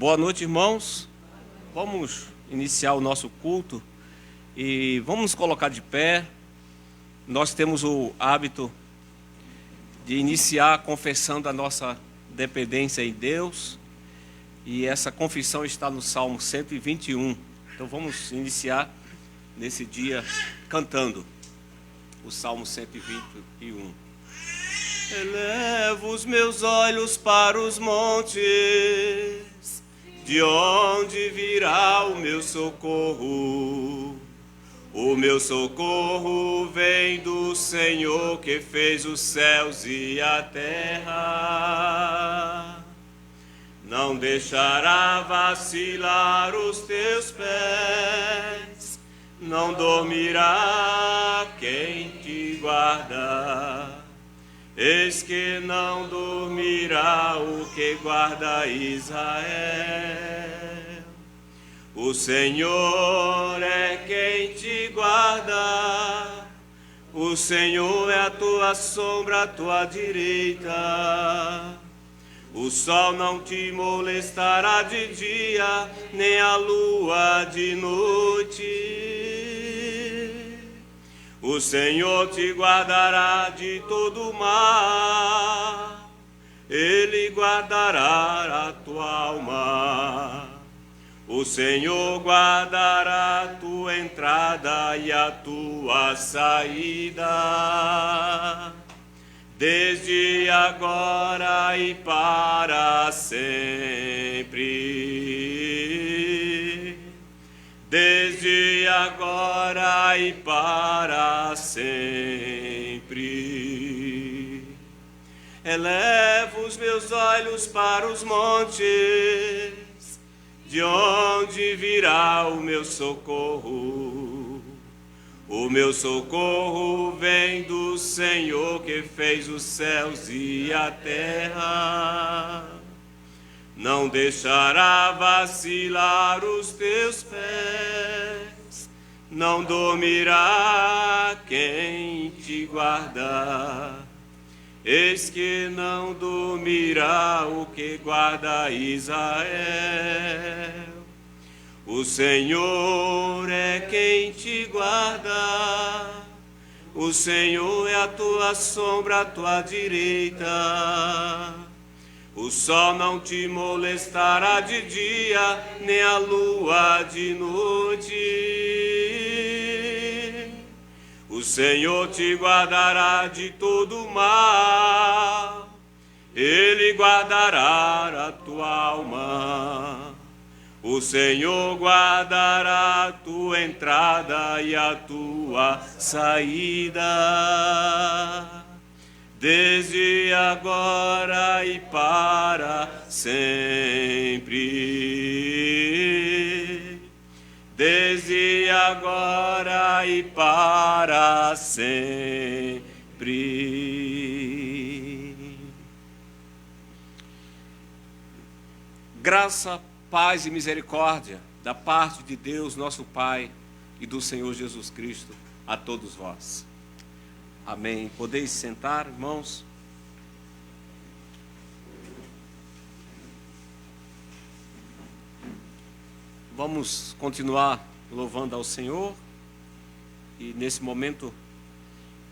Boa noite, irmãos. Vamos iniciar o nosso culto e vamos nos colocar de pé. Nós temos o hábito de iniciar confessando a nossa dependência em Deus, e essa confissão está no Salmo 121. Então vamos iniciar nesse dia cantando o Salmo 121. Elevo os meus olhos para os montes, de onde virá o meu socorro? O meu socorro vem do Senhor que fez os céus e a terra. Não deixará vacilar os teus pés, não dormirá quem te guarda. Eis que não dormirá o que guarda Israel. O Senhor é quem te guarda, o Senhor é a tua sombra à tua direita. O sol não te molestará de dia, nem a lua de noite. O Senhor te guardará de todo mal, Ele guardará a tua alma. O Senhor guardará a tua entrada e a tua saída, desde agora e para sempre. Desde agora e para sempre. Elevo os meus olhos para os montes, de onde virá o meu socorro? O meu socorro vem do Senhor que fez os céus e a terra. Não deixará vacilar os teus pés, não dormirá quem te guarda. Eis que não dormirá o que guarda Israel. O Senhor é quem te guarda, o Senhor é a tua sombra à tua direita. O sol não te molestará de dia, nem a lua de noite. O Senhor te guardará de todo mal, Ele guardará a tua alma. O Senhor guardará a tua entrada e a tua saída, desde agora e para sempre. Desde agora e para sempre. Graça, paz e misericórdia da parte de Deus, nosso Pai, e do Senhor Jesus Cristo a todos vós. Amém. Podeis sentar, irmãos. Vamos continuar louvando ao Senhor. E nesse momento,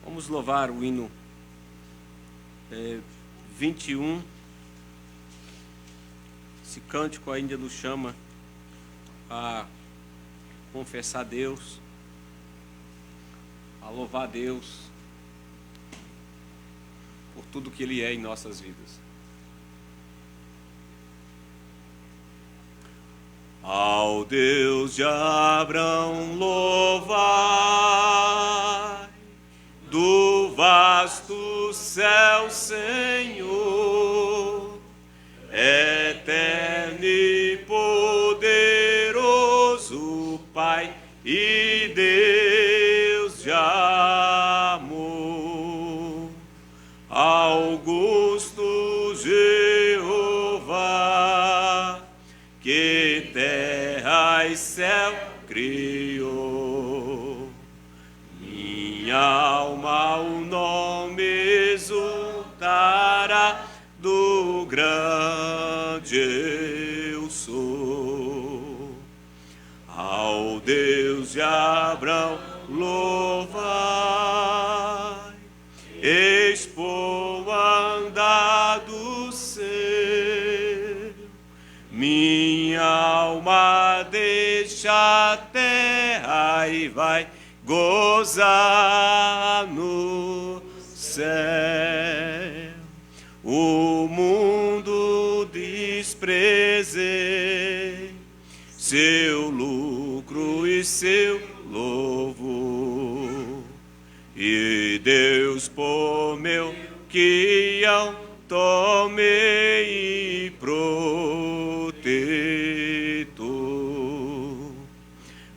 vamos louvar o hino 21. Esse cântico ainda nos chama a confessar a Deus, a louvar a Deus por tudo que Ele é em nossas vidas. Ao Deus de Abraão louvai, do vasto céu, Senhor, eterno e poderoso Pai e Deus de amor. Augusto Jeová, que terra e céu criou. Minha alma o nome exultará, do grande eu sou. Deus de Abraão, louvai, expor andado seu, minha alma deixa a terra e vai gozar no céu. O mundo desprezei, seu lucro e seu louvor, e Deus por meu guião tomei e protetor.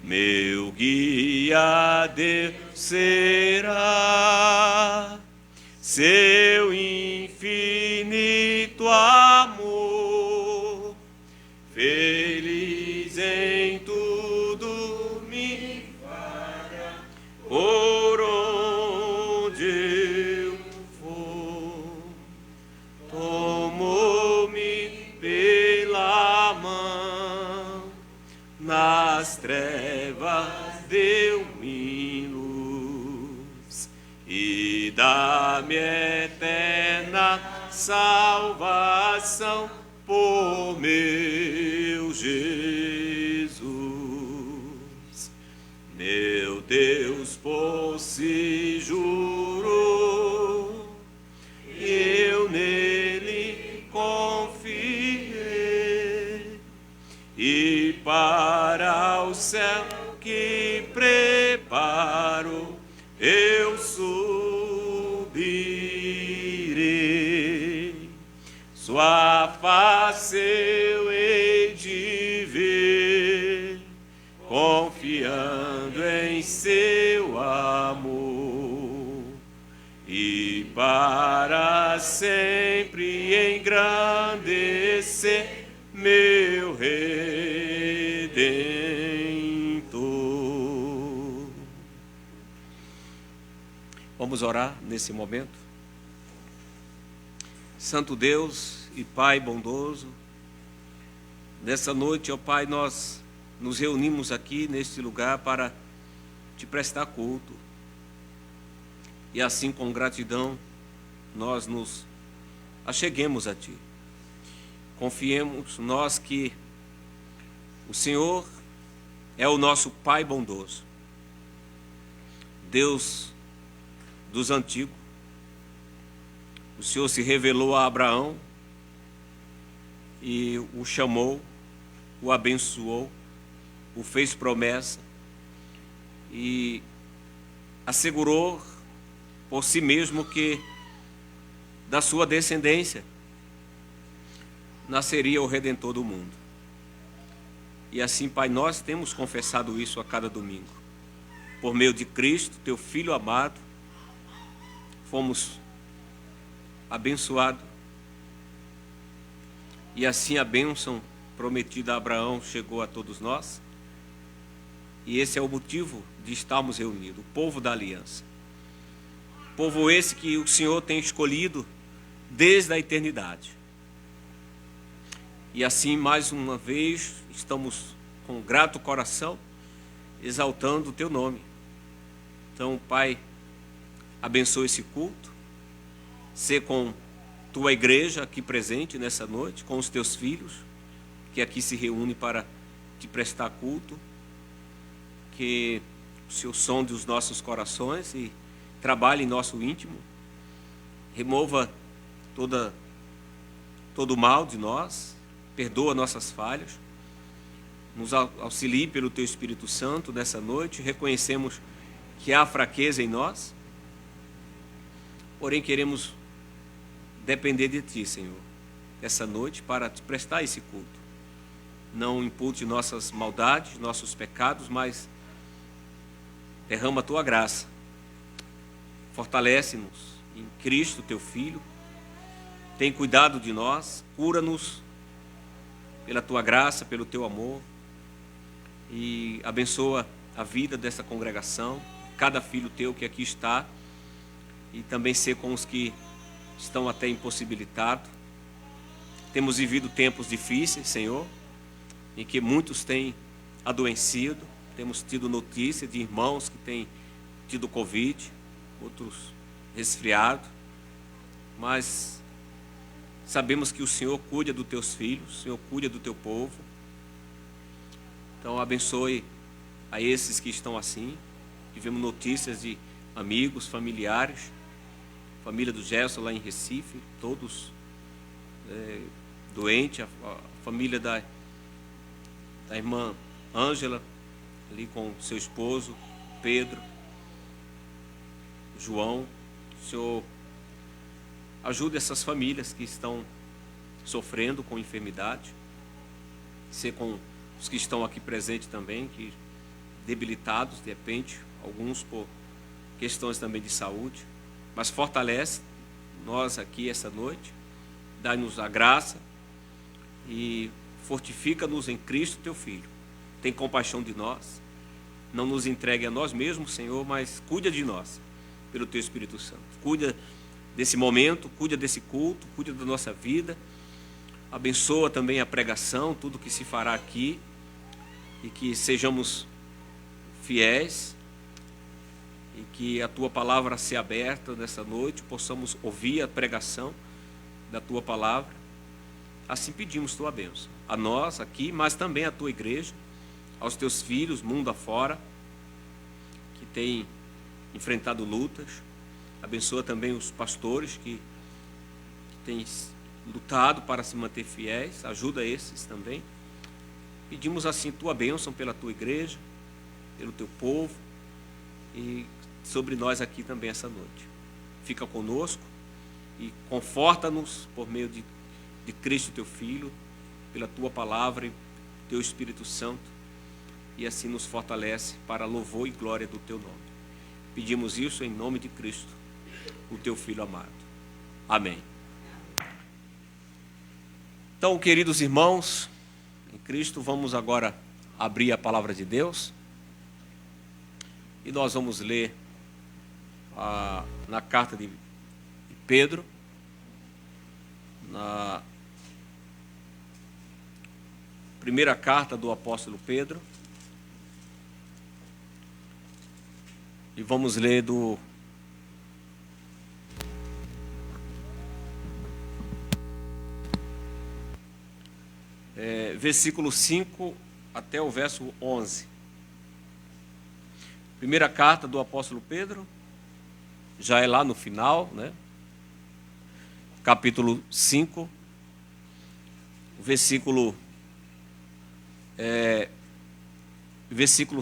Meu guia Deus será, seu infinito amor, feliz em tudo me fará, por onde eu for. Tomou-me pela mão, nas trevas deu-me luz, e dá-me eterna salvação por meu Jesus. Meu Deus por si jurou, e eu nele confiei, e para o céu que preparo eu subirei. Sua face eu hei de ver, confiando em seu amor, e para sempre engrandecer meu Redentor. Vamos orar nesse momento. Santo Deus e Pai bondoso, nessa noite, ó Pai, nós nos reunimos aqui neste lugar para te prestar culto. E assim, com gratidão, nós nos acheguemos a Ti. Confiemos nós que o Senhor é o nosso Pai bondoso, Deus dos antigos. O Senhor se revelou a Abraão e o chamou, o abençoou, o fez promessa e assegurou por si mesmo que da sua descendência nasceria o Redentor do mundo. E assim, Pai, nós temos confessado isso a cada domingo. Por meio de Cristo, Teu Filho amado, fomos abençoados. E assim a bênção prometida a Abraão chegou a todos nós. E esse é o motivo de estarmos reunidos, o povo da aliança. Povo esse que o Senhor tem escolhido desde a eternidade. E assim, mais uma vez, estamos com grato coração, exaltando o Teu nome. Então, Pai, abençoe esse culto, ser com Tua igreja aqui presente nessa noite, com os Teus filhos, que aqui se reúnem para Te prestar culto, que o Senhor sonde os nossos corações e trabalhe em nosso íntimo, remova todo o mal de nós, perdoa nossas falhas, nos auxilie pelo Teu Espírito Santo nessa noite. Reconhecemos que há fraqueza em nós, porém queremos depender de Ti, Senhor, essa noite para Te prestar esse culto. Não impute nossas maldades, nossos pecados, mas derrama a Tua graça. Fortalece-nos em Cristo, Teu Filho. Tem cuidado de nós, cura-nos pela Tua graça, pelo Teu amor. E abençoa a vida dessa congregação, cada filho Teu que aqui está, e também ser com os que estão até impossibilitados. Temos vivido tempos difíceis, Senhor, em que muitos têm adoecido, Temos tido notícia de irmãos que têm tido Covid, outros resfriado, mas sabemos que o Senhor cuida dos teus filhos, o Senhor cuida do teu povo. Então abençoe a esses que estão assim. Tivemos notícias de amigos, familiares, família do Gerson lá em Recife, todos doentes, a família da irmã Ângela, ali com seu esposo, Pedro, João. O Senhor ajude essas famílias que estão sofrendo com enfermidade, ser com os que estão aqui presentes também, que debilitados de repente, alguns por questões também de saúde, mas fortalece nós aqui essa noite, dá-nos a graça e fortifica-nos em Cristo teu Filho. Tem compaixão de nós, não nos entregue a nós mesmos, Senhor, mas cuida de nós pelo teu Espírito Santo. Cuida desse momento, cuida desse culto, cuida da nossa vida, abençoa também a pregação, tudo que se fará aqui, e que sejamos fiéis, e que a tua palavra seja aberta nessa noite, possamos ouvir a pregação da tua palavra. Assim pedimos tua bênção a nós aqui, mas também à tua igreja, aos teus filhos, mundo afora, que têm enfrentado lutas. Abençoa também os pastores que têm lutado para se manter fiéis, ajuda esses também. Pedimos assim tua bênção pela tua igreja, pelo teu povo e sobre nós aqui também essa noite. Fica conosco e conforta-nos por meio de Cristo teu Filho, pela tua palavra e teu Espírito Santo, e assim nos fortalece para louvor e glória do teu nome. Pedimos isso em nome de Cristo, o teu Filho amado. Amém. Então, queridos irmãos, em Cristo, vamos agora abrir a palavra de Deus e nós vamos ler na carta de Pedro, na primeira carta do apóstolo Pedro, e vamos ler do versículo 5 até o verso 11. Primeira carta do apóstolo Pedro, já é lá no final, né? Capítulo 5, versículo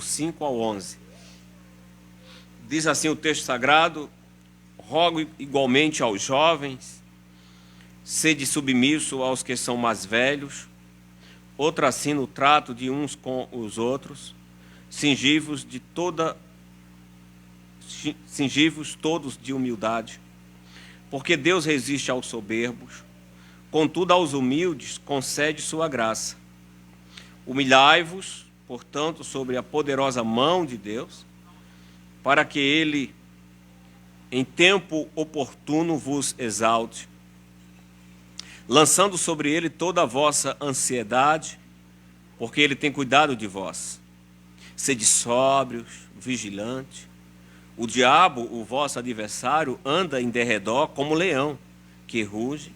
5 ao 11. Diz assim o texto sagrado: rogo igualmente aos jovens, sede submisso aos que são mais velhos, outra assim no trato de uns com os outros, cingivos todos de humildade, porque Deus resiste aos soberbos, contudo aos humildes concede sua graça. Humilhai-vos, portanto, sobre a poderosa mão de Deus, para que Ele, em tempo oportuno, vos exalte, lançando sobre Ele toda a vossa ansiedade, porque Ele tem cuidado de vós. Sede sóbrios, vigilantes. O diabo, o vosso adversário, anda em derredor como leão, que ruge,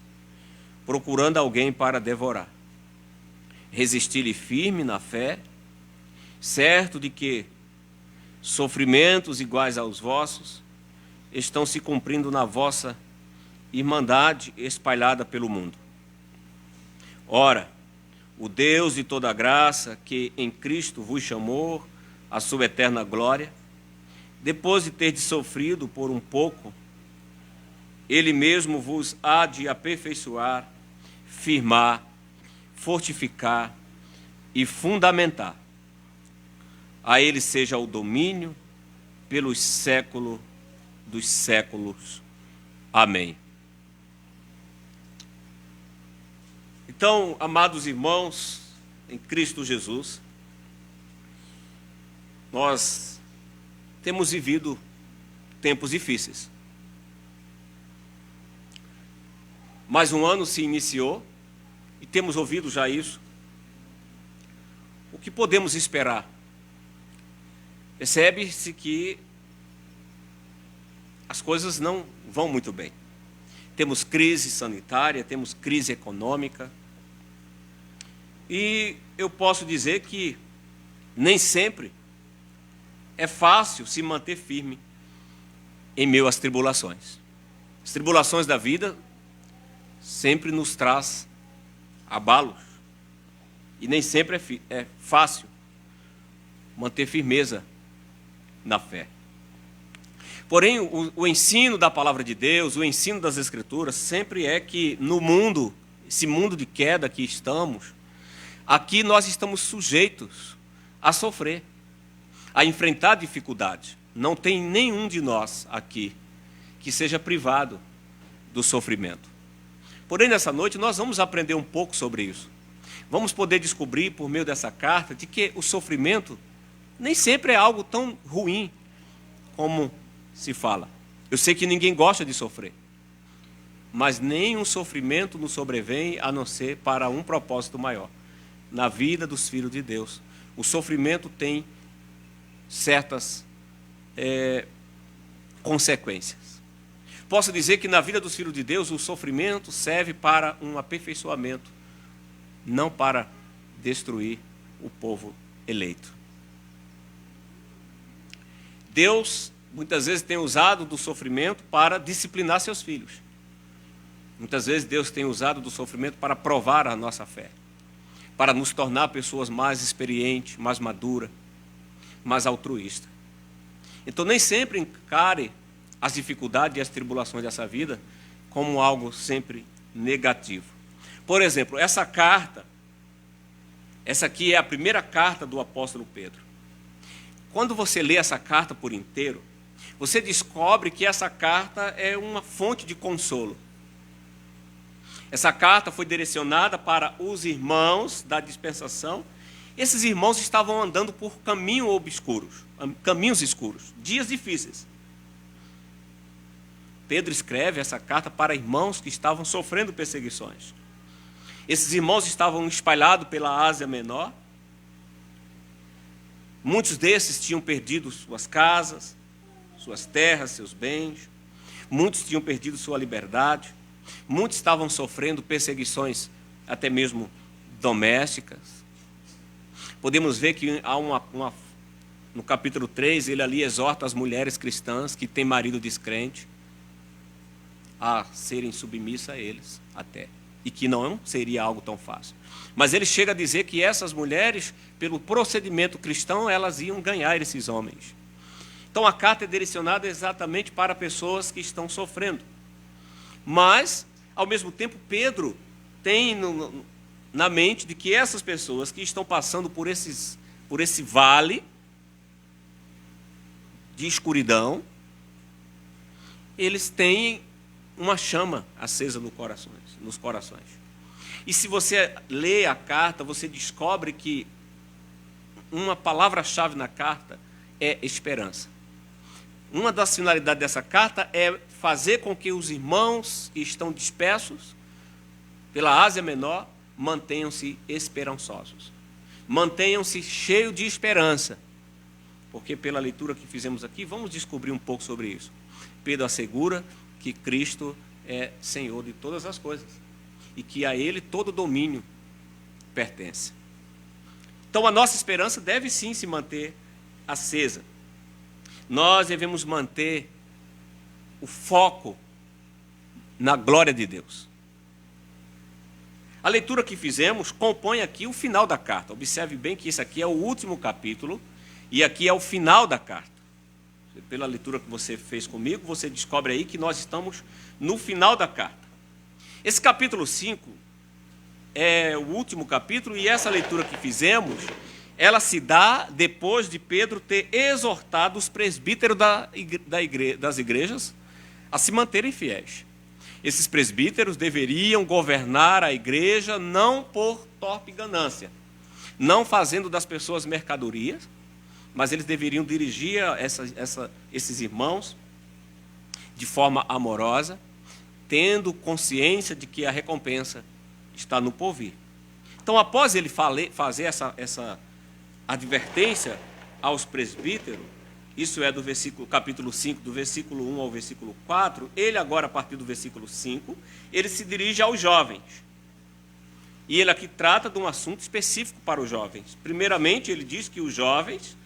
procurando alguém para devorar. Resisti-lhe firme na fé, certo de que sofrimentos iguais aos vossos estão se cumprindo na vossa irmandade espalhada pelo mundo. Ora, o Deus de toda graça, que em Cristo vos chamou à sua eterna glória, depois de terdes sofrido por um pouco, Ele mesmo vos há de aperfeiçoar, firmar, fortificar e fundamentar. A Ele seja o domínio pelos séculos dos séculos. Amém. Então, amados irmãos, em Cristo Jesus, nós temos vivido tempos difíceis. Mais um ano se iniciou e temos ouvido já isso. O que podemos esperar percebe-se que as coisas não vão muito bem. Temos crise sanitária, temos crise econômica. E eu posso dizer que nem sempre é fácil se manter firme em meio às tribulações. As tribulações da vida sempre nos traz abalos. E nem sempre é fácil manter firmeza na fé. Porém, o ensino da palavra de Deus, o ensino das Escrituras, sempre é que no mundo, esse mundo de queda que estamos, aqui nós estamos sujeitos a sofrer, a enfrentar dificuldades. Não tem nenhum de nós aqui que seja privado do sofrimento. Porém, nessa noite, nós vamos aprender um pouco sobre isso. Vamos poder descobrir, por meio dessa carta, de que o sofrimento nem sempre é algo tão ruim como se fala. Eu sei que ninguém gosta de sofrer, mas nenhum sofrimento nos sobrevém a não ser para um propósito maior. Na vida dos filhos de Deus, o sofrimento tem certas consequências. Posso dizer que na vida dos filhos de Deus, o sofrimento serve para um aperfeiçoamento, não para destruir o povo eleito. Deus muitas vezes tem usado do sofrimento para disciplinar seus filhos. Muitas vezes Deus tem usado do sofrimento para provar a nossa fé, para nos tornar pessoas mais experientes, mais maduras, mais altruístas. Então nem sempre encare as dificuldades e as tribulações dessa vida como algo sempre negativo. Por exemplo, essa carta, essa aqui é a primeira carta do apóstolo Pedro. Quando você lê essa carta por inteiro, você descobre que essa carta é uma fonte de consolo. Essa carta foi direcionada para os irmãos da dispensação. Esses irmãos estavam andando por caminhos escuros, dias difíceis. Pedro escreve essa carta para irmãos que estavam sofrendo perseguições. Esses irmãos estavam espalhados pela Ásia Menor. Muitos desses tinham perdido suas casas, suas terras, seus bens. Muitos tinham perdido sua liberdade. Muitos estavam sofrendo perseguições até mesmo domésticas. Podemos ver que há no capítulo 3, ele ali exorta as mulheres cristãs que têm marido descrente a serem submissas a eles até. E que não seria algo tão fácil. Mas ele chega a dizer que essas mulheres, pelo procedimento cristão, elas iam ganhar esses homens. Então a carta é direcionada exatamente para pessoas que estão sofrendo. Mas, ao mesmo tempo, Pedro tem na mente de que essas pessoas que estão passando por esse vale de escuridão, eles têm uma chama acesa nos corações. E se você lê a carta, você descobre que uma palavra-chave na carta é esperança. Uma das finalidades dessa carta é fazer com que os irmãos que estão dispersos pela Ásia Menor mantenham-se esperançosos. Mantenham-se cheios de esperança. Porque pela leitura que fizemos aqui, vamos descobrir um pouco sobre isso. Pedro assegura que Cristo é Senhor de todas as coisas e que a Ele todo domínio pertence. Então a nossa esperança deve sim se manter acesa. Nós devemos manter o foco na glória de Deus. A leitura que fizemos compõe aqui o final da carta. Observe bem que isso aqui é o último capítulo e aqui é o final da carta. Pela leitura que você fez comigo, você descobre aí que nós estamos no final da carta. Esse capítulo 5 é o último capítulo e essa leitura que fizemos, ela se dá depois de Pedro ter exortado os presbíteros das igrejas a se manterem fiéis. Esses presbíteros deveriam governar a igreja não por torpe ganância, não fazendo das pessoas mercadorias, mas eles deveriam dirigir esses irmãos de forma amorosa, tendo consciência de que a recompensa está no porvir. Então, após ele fazer essa advertência aos presbíteros, isso é capítulo 5, do versículo 1 ao versículo 4, ele agora, a partir do versículo 5, ele se dirige aos jovens. E ele aqui trata de um assunto específico para os jovens. Primeiramente, ele diz que os jovens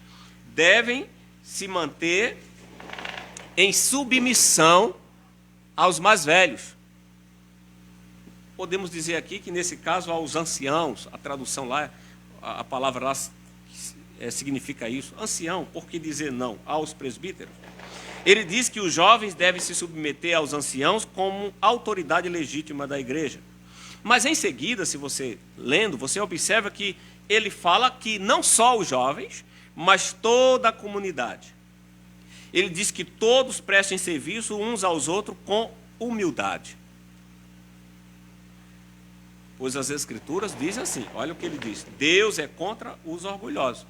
devem se manter em submissão aos mais velhos. Podemos dizer aqui que, nesse caso, aos anciãos, a tradução lá, a palavra lá significa isso. Ancião, por que dizer não? Aos presbíteros. Ele diz que os jovens devem se submeter aos anciãos como autoridade legítima da igreja. Mas em seguida, se você lendo, você observa que ele fala que não só os jovens, mas toda a comunidade. Ele diz que todos prestem serviço uns aos outros com humildade. Pois as Escrituras dizem assim, olha o que ele diz: Deus é contra os orgulhosos.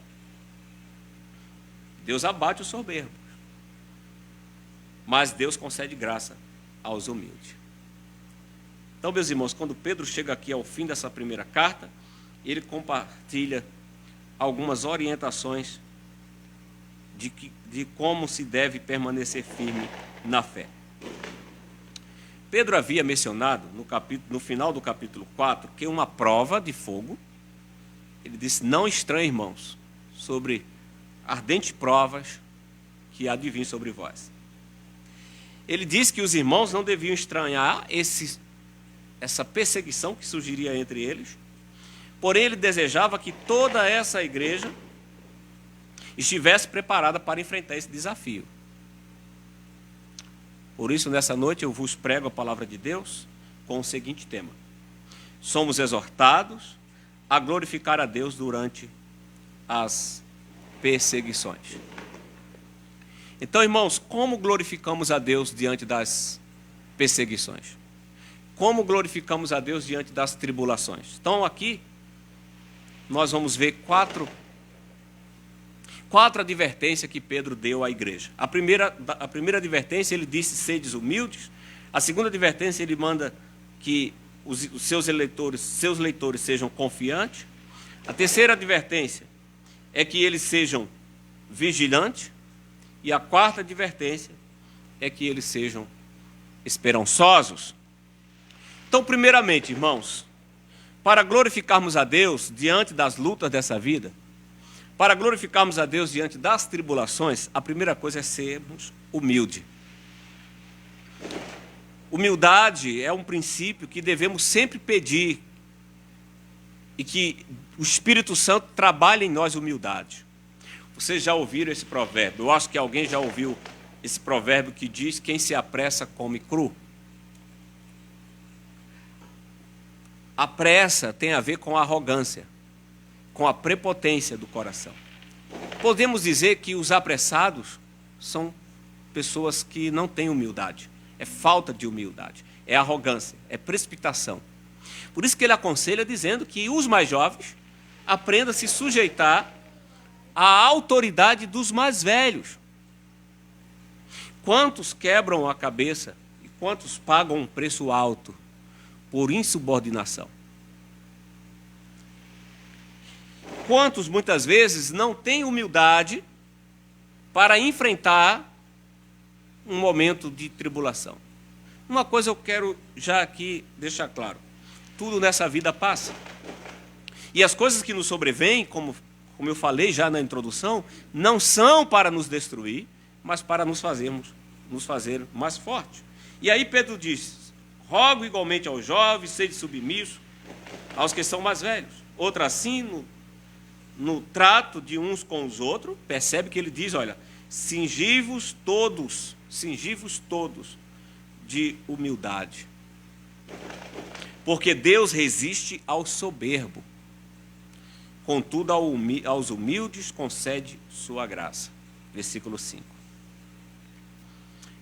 Deus abate os soberbos. Mas Deus concede graça aos humildes. Então, meus irmãos, quando Pedro chega aqui ao fim dessa primeira carta, ele compartilha algumas orientações de como se deve permanecer firme na fé. Pedro havia mencionado, no final do capítulo 4, que uma prova de fogo, ele disse: não estranhe, irmãos, sobre ardentes provas que há de vir sobre vós. Ele disse que os irmãos não deviam estranhar essa perseguição que surgiria entre eles, porém ele desejava que toda essa igreja estivesse preparada para enfrentar esse desafio. Por isso, nessa noite, eu vos prego a palavra de Deus com o seguinte tema: somos exortados a glorificar a Deus durante as perseguições. Então, irmãos, como glorificamos a Deus diante das perseguições? Como glorificamos a Deus diante das tribulações? Então, aqui, nós vamos ver quatro advertências que Pedro deu à igreja. A primeira advertência, ele disse: sedes humildes. A segunda advertência, ele manda que os seus leitores sejam confiantes. A terceira advertência é que eles sejam vigilantes. E a quarta advertência é que eles sejam esperançosos. Então, primeiramente, irmãos, para glorificarmos a Deus diante das lutas dessa vida, para glorificarmos a Deus diante das tribulações, a primeira coisa é sermos humildes. Humildade é um princípio que devemos sempre pedir e que o Espírito Santo trabalhe em nós humildade. Vocês já ouviram esse provérbio? Eu acho que alguém já ouviu esse provérbio que diz: quem se apressa come cru. A pressa tem a ver com a arrogância, com a prepotência do coração. Podemos dizer que os apressados são pessoas que não têm humildade. É falta de humildade, é arrogância, é precipitação. Por isso que ele aconselha dizendo que os mais jovens aprendam a se sujeitar à autoridade dos mais velhos. Quantos quebram a cabeça e quantos pagam um preço alto por insubordinação? Quantos muitas vezes não têm humildade para enfrentar um momento de tribulação? Uma coisa eu quero já aqui deixar claro: tudo nessa vida passa. E as coisas que nos sobrevêm, como eu falei já na introdução, não são para nos destruir, mas para nos fazer mais fortes. E aí Pedro diz: rogo igualmente aos jovens, sede submissos aos que são mais velhos. Outra assim, no trato de uns com os outros, percebe que ele diz: olha, cingivos todos de humildade. Porque Deus resiste ao soberbo, contudo aos humildes concede sua graça. Versículo 5.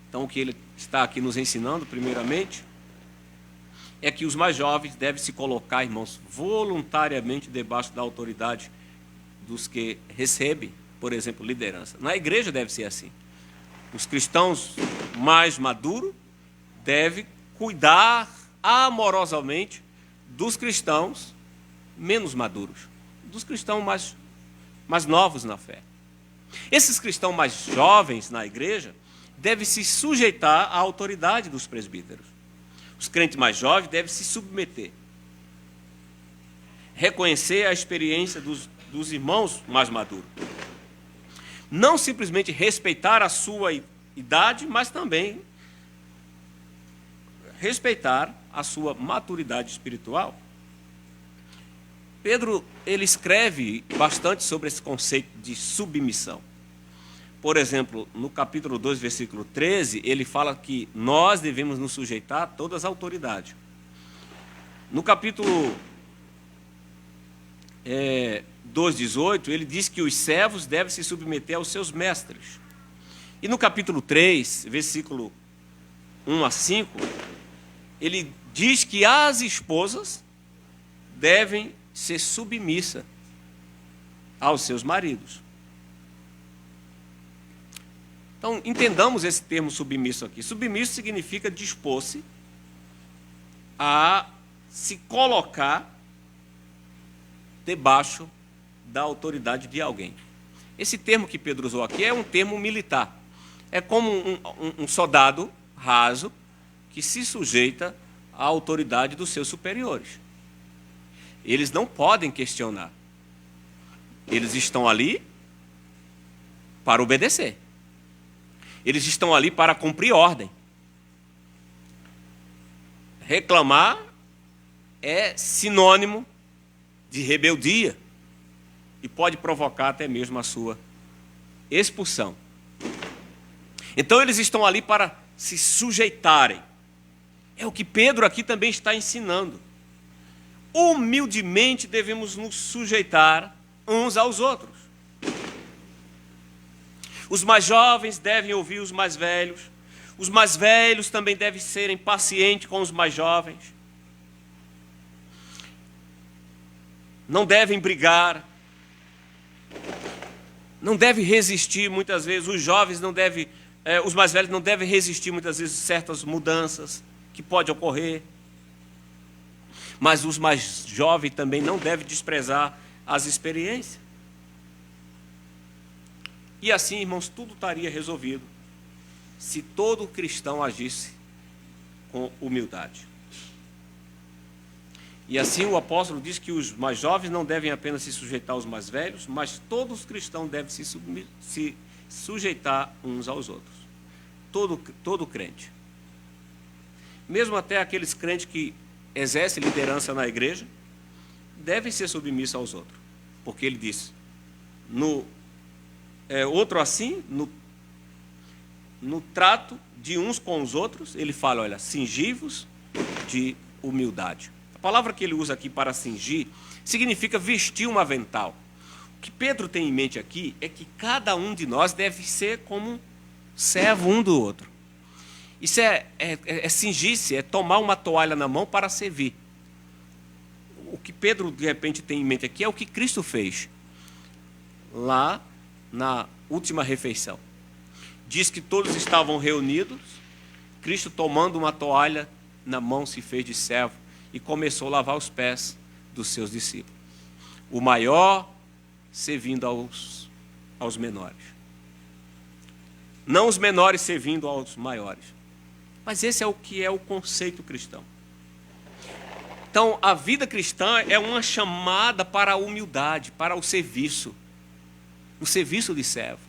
Então, o que ele está aqui nos ensinando, primeiramente, é que os mais jovens devem se colocar, irmãos, voluntariamente debaixo da autoridade dos que recebem, por exemplo, liderança. Na igreja deve ser assim. Os cristãos mais maduros devem cuidar amorosamente dos cristãos menos maduros, dos cristãos mais novos na fé. Esses cristãos mais jovens na igreja devem se sujeitar à autoridade dos presbíteros. Os crentes mais jovens devem se submeter. Reconhecer a experiência dos irmãos mais maduros. Não simplesmente respeitar a sua idade, mas também respeitar a sua maturidade espiritual. Pedro, ele escreve bastante sobre esse conceito de submissão. Por exemplo, no capítulo 2, versículo 13, ele fala que nós devemos nos sujeitar a todas as autoridades. No capítulo 2:18, ele diz que os servos devem se submeter aos seus mestres. E no capítulo 3, versículo 1 a 5, ele diz que as esposas devem ser submissas aos seus maridos. Então, entendamos esse termo submisso aqui. Submisso significa dispor-se a se colocar debaixo da autoridade de alguém. Esse termo que Pedro usou aqui é um termo militar. É como um soldado raso que se sujeita à autoridade dos seus superiores. Eles não podem questionar. Eles estão ali para obedecer. Eles estão ali para cumprir ordem. Reclamar é sinônimo de rebeldia e pode provocar até mesmo a sua expulsão. Então eles estão ali para se sujeitarem. É o que Pedro aqui também está ensinando. Humildemente devemos nos sujeitar uns aos outros. Os mais jovens devem ouvir os mais velhos. Os mais velhos também devem serem pacientes com os mais jovens. Não devem brigar. Não devem resistir muitas vezes. Os jovens não devem, os mais velhos não devem resistir muitas vezes certas mudanças que podem ocorrer. Mas os mais jovens também não devem desprezar as experiências. E assim, irmãos, tudo estaria resolvido se todo cristão agisse com humildade. E assim o apóstolo diz que os mais jovens não devem apenas se sujeitar aos mais velhos, mas todos os cristãos devem se sujeitar uns aos outros. Todo crente. Mesmo até aqueles crentes que exercem liderança na igreja, devem ser submissos aos outros. Porque ele diz, outro assim, no trato de uns com os outros, ele fala, olha, cingivos de humildade. A palavra que ele usa aqui para cingir significa vestir um avental. O que Pedro tem em mente aqui é que cada um de nós deve ser como servo um do outro. Isso é cingir-se, é tomar uma toalha na mão para servir. O que Pedro, de repente, tem em mente aqui é o que Cristo fez lá na última refeição. Diz que todos estavam reunidos, Cristo, tomando uma toalha na mão, se fez de servo e começou a lavar os pés dos seus discípulos. O maior servindo aos menores. Não os menores servindo aos maiores. Mas esse é o que é o conceito cristão. Então, a vida cristã é uma chamada para a humildade, para o serviço de servo.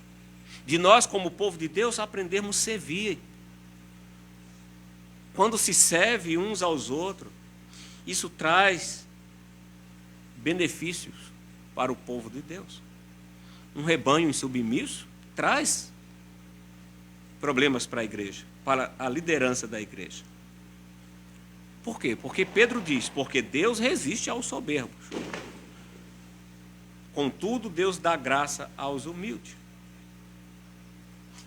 De nós, como povo de Deus, aprendermos a servir. Quando se serve uns aos outros, isso traz benefícios para o povo de Deus. Um rebanho insubmisso traz problemas para a igreja, para a liderança da igreja. Por quê? Porque Pedro diz, porque Deus resiste aos soberbos. Contudo, Deus dá graça aos humildes.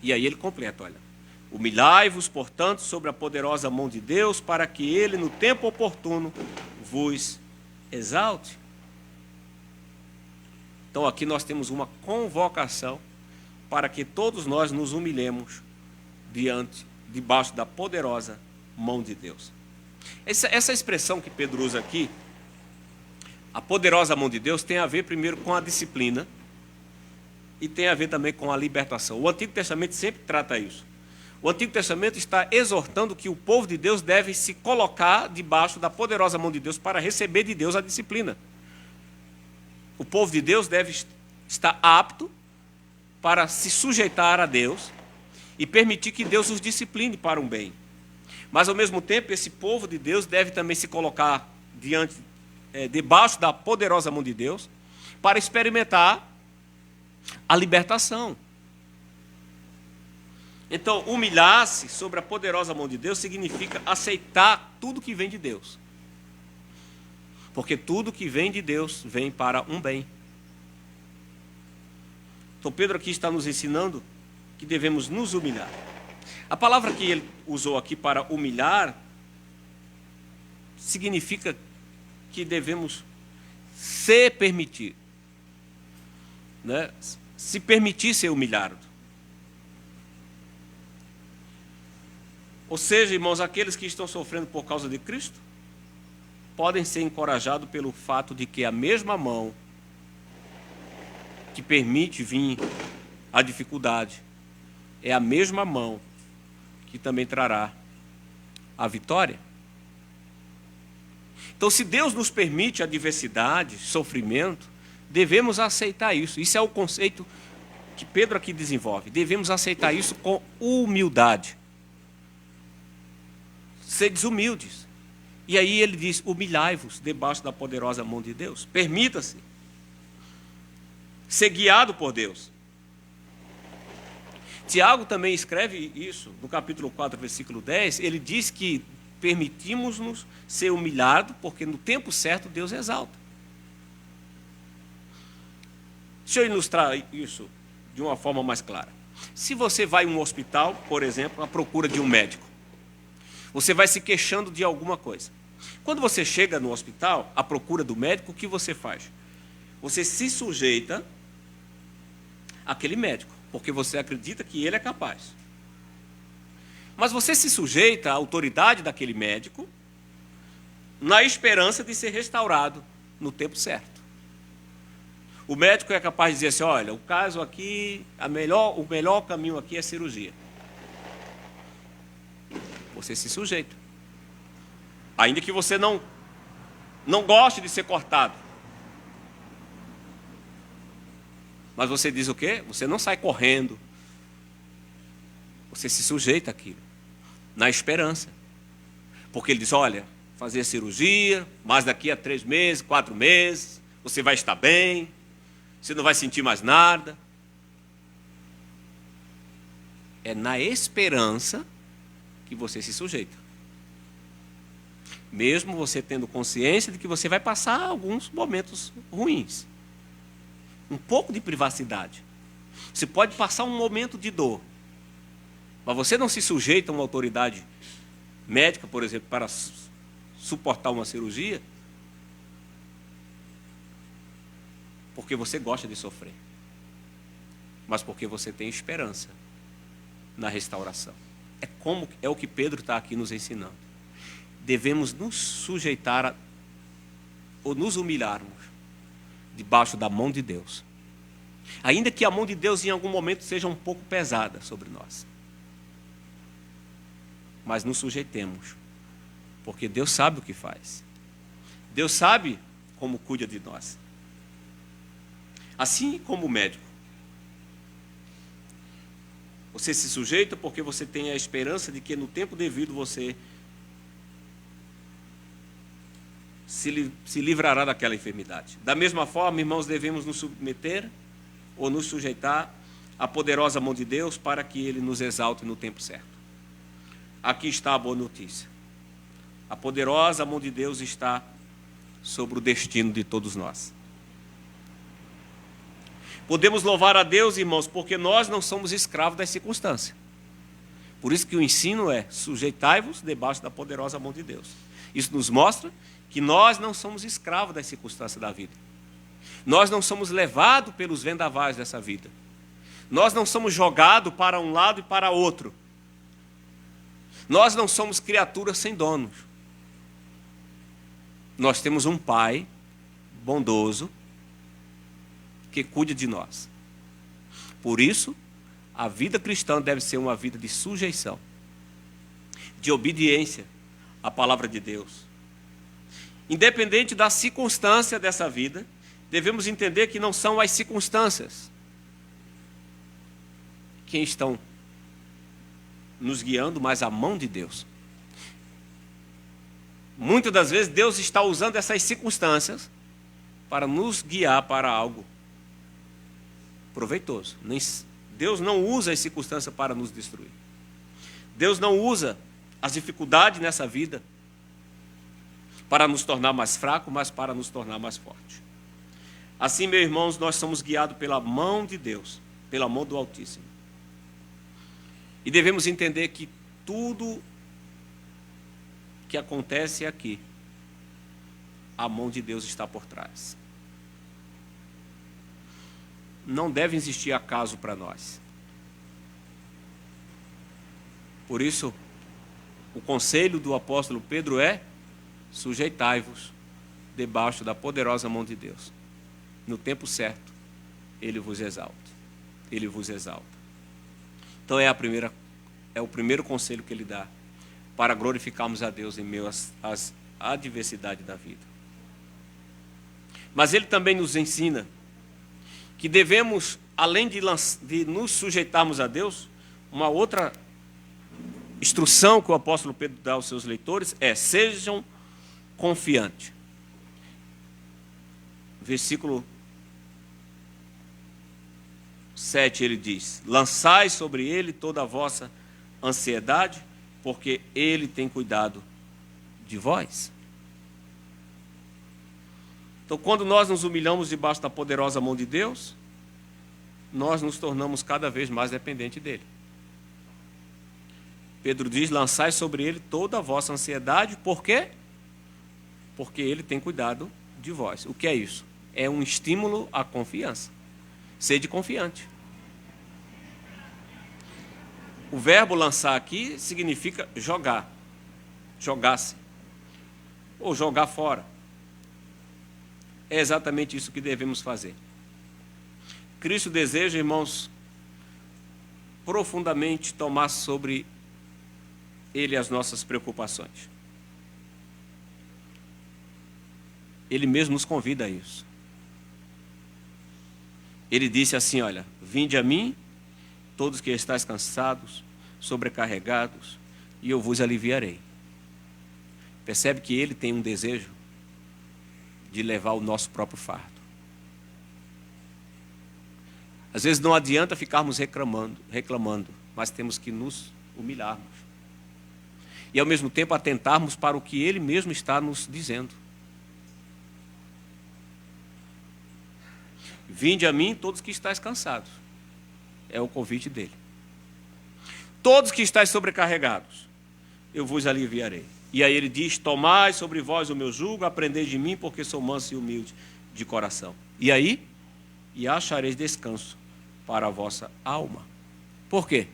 E aí ele completa, olha. Humilhai-vos, portanto, sobre a poderosa mão de Deus, para que ele, no tempo oportuno, vos exalte. Então aqui nós temos uma convocação para que todos nós nos humilhemos debaixo da poderosa mão de Deus. Essa expressão que Pedro usa aqui, a poderosa mão de Deus, tem a ver primeiro com a disciplina e tem a ver também com a libertação. O Antigo Testamento sempre trata isso. O Antigo Testamento está exortando que o povo de Deus deve se colocar debaixo da poderosa mão de Deus para receber de Deus a disciplina. O povo de Deus deve estar apto para se sujeitar a Deus e permitir que Deus os discipline para um bem. Mas, ao mesmo tempo, esse povo de Deus deve também se colocar debaixo da poderosa mão de Deus para experimentar a libertação. Então, humilhar-se sobre a poderosa mão de Deus significa aceitar tudo que vem de Deus. Porque tudo que vem de Deus vem para um bem. Então, Pedro aqui está nos ensinando que devemos nos humilhar. A palavra que ele usou aqui para humilhar significa que devemos se permitir, né? Se permitir ser humilhado. Ou seja, irmãos, aqueles que estão sofrendo por causa de Cristo podem ser encorajados pelo fato de que a mesma mão que permite vir a dificuldade é a mesma mão que também trará a vitória. Então, se Deus nos permite adversidade, sofrimento, devemos aceitar isso. Isso é o conceito que Pedro aqui desenvolve. Devemos aceitar isso com humildade. Sedes humildes. E aí ele diz, humilhai-vos debaixo da poderosa mão de Deus. Permita-se ser guiado por Deus. Tiago também escreve isso, no capítulo 4, versículo 10, ele diz que permitimos-nos ser humilhados, porque no tempo certo Deus exalta. Deixa eu ilustrar isso de uma forma mais clara. Se você vai a um hospital, por exemplo, à procura de um médico, você vai se queixando de alguma coisa. Quando você chega no hospital, à procura do médico, o que você faz? Você se sujeita àquele médico, porque você acredita que ele é capaz. Mas você se sujeita à autoridade daquele médico na esperança de ser restaurado no tempo certo. O médico é capaz de dizer assim, olha, o caso aqui, o melhor caminho aqui é cirurgia. Você se sujeita. Ainda que você não goste de ser cortado. Mas você diz o quê? Você não sai correndo. Você se sujeita àquilo, na esperança. Porque ele diz, olha, fazer a cirurgia, mas daqui a 3 meses, 4 meses, você vai estar bem, você não vai sentir mais nada. É na esperança que você se sujeita. Mesmo você tendo consciência de que você vai passar alguns momentos ruins. Um pouco de privacidade. Você pode passar um momento de dor. Mas você não se sujeita a uma autoridade médica, por exemplo, para suportar uma cirurgia, porque você gosta de sofrer. Mas porque você tem esperança na restauração. É o que Pedro está aqui nos ensinando. Devemos nos sujeitar ou nos humilharmos debaixo da mão de Deus. Ainda que a mão de Deus em algum momento seja um pouco pesada sobre nós. Mas nos sujeitemos, porque Deus sabe o que faz. Deus sabe como cuida de nós. Assim como o médico. Você se sujeita porque você tem a esperança de que no tempo devido você se livrará daquela enfermidade. Da mesma forma, irmãos, devemos nos submeter ou nos sujeitar à poderosa mão de Deus para que Ele nos exalte no tempo certo. Aqui está a boa notícia. A poderosa mão de Deus está sobre o destino de todos nós. Podemos louvar a Deus, irmãos, porque nós não somos escravos das circunstâncias. Por isso que o ensino é, sujeitai-vos debaixo da poderosa mão de Deus. Isso nos mostra que nós não somos escravos das circunstâncias da vida. Nós não somos levados pelos vendavais dessa vida. Nós não somos jogados para um lado e para outro. Nós não somos criaturas sem donos. Nós temos um Pai bondoso que cuida de nós. Por isso, a vida cristã deve ser uma vida de sujeição, de obediência à palavra de Deus. Independente da circunstância dessa vida, devemos entender que não são as circunstâncias quem estão nos guiando, mas a mão de Deus. Muitas das vezes Deus está usando essas circunstâncias para nos guiar para algo proveitoso. Deus não usa as circunstâncias para nos destruir. Deus não usa as dificuldades nessa vida para nos tornar mais fracos, mas para nos tornar mais fortes. Assim, meus irmãos, nós somos guiados pela mão de Deus, pela mão do Altíssimo. E devemos entender que tudo que acontece aqui, a mão de Deus está por trás. Não deve existir acaso para nós. Por isso, o conselho do apóstolo Pedro é: sujeitai-vos debaixo da poderosa mão de Deus. No tempo certo, Ele vos exalta. Ele vos exalta. Então é o primeiro conselho que Ele dá para glorificarmos a Deus em meio às adversidades da vida. Mas Ele também nos ensina que devemos, além de nos sujeitarmos a Deus, uma outra instrução que o apóstolo Pedro dá aos seus leitores é: sejam confiantes. Versículo 7 ele diz: lançai sobre ele toda a vossa ansiedade, porque ele tem cuidado de vós. Então, quando nós nos humilhamos debaixo da poderosa mão de Deus, nós nos tornamos cada vez mais dependentes dele. Pedro diz: lançai sobre ele toda a vossa ansiedade. Por quê? Porque ele tem cuidado de vós. O que é isso? É um estímulo à confiança. Sede confiante. O verbo lançar aqui significa jogar. Jogar-se. Ou jogar fora. É exatamente isso que devemos fazer. Cristo deseja, irmãos, profundamente tomar sobre Ele as nossas preocupações. Ele mesmo nos convida a isso. Ele disse assim: olha, vinde a mim, todos que estáis cansados, sobrecarregados, e eu vos aliviarei. Percebe que Ele tem um desejo de levar o nosso próprio fardo. Às vezes não adianta ficarmos reclamando, mas temos que nos humilharmos. E ao mesmo tempo atentarmos para o que Ele mesmo está nos dizendo. Vinde a mim todos que estáis cansados. É o convite dele. Todos que estáis sobrecarregados, eu vos aliviarei. E aí ele diz: tomai sobre vós o meu jugo, aprendei de mim, porque sou manso e humilde de coração. E aí? E achareis descanso para a vossa alma. Por quê?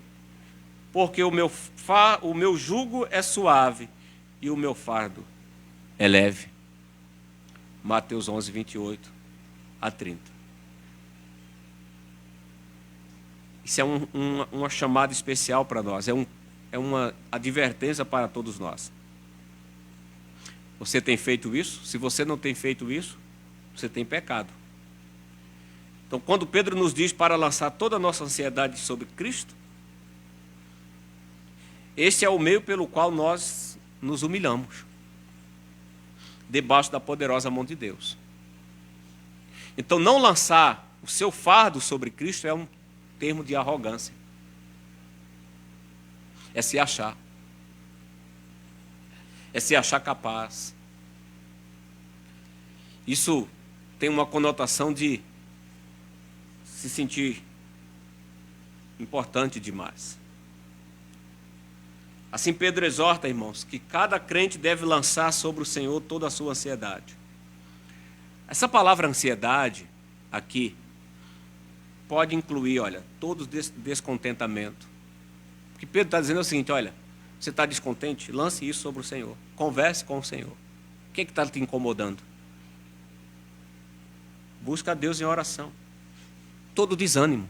Porque o meu jugo é suave e o meu fardo é leve. Mateus 11, 28 a 30. Isso é uma chamada especial para nós, é uma advertência para todos nós. Você tem feito isso? Se você não tem feito isso, você tem pecado. Então, quando Pedro nos diz para lançar toda a nossa ansiedade sobre Cristo, esse é o meio pelo qual nós nos humilhamos, debaixo da poderosa mão de Deus. Então, não lançar o seu fardo sobre Cristo é um termo de arrogância. É se achar. É se achar capaz. Isso tem uma conotação de se sentir importante demais. Assim Pedro exorta, irmãos, que cada crente deve lançar sobre o Senhor toda a sua ansiedade. Essa palavra ansiedade aqui pode incluir, olha, todo descontentamento. O que Pedro está dizendo é o seguinte: olha, você está descontente? Lance isso sobre o Senhor. Converse com o Senhor. O que está te incomodando? Busca a Deus em oração. Todo desânimo.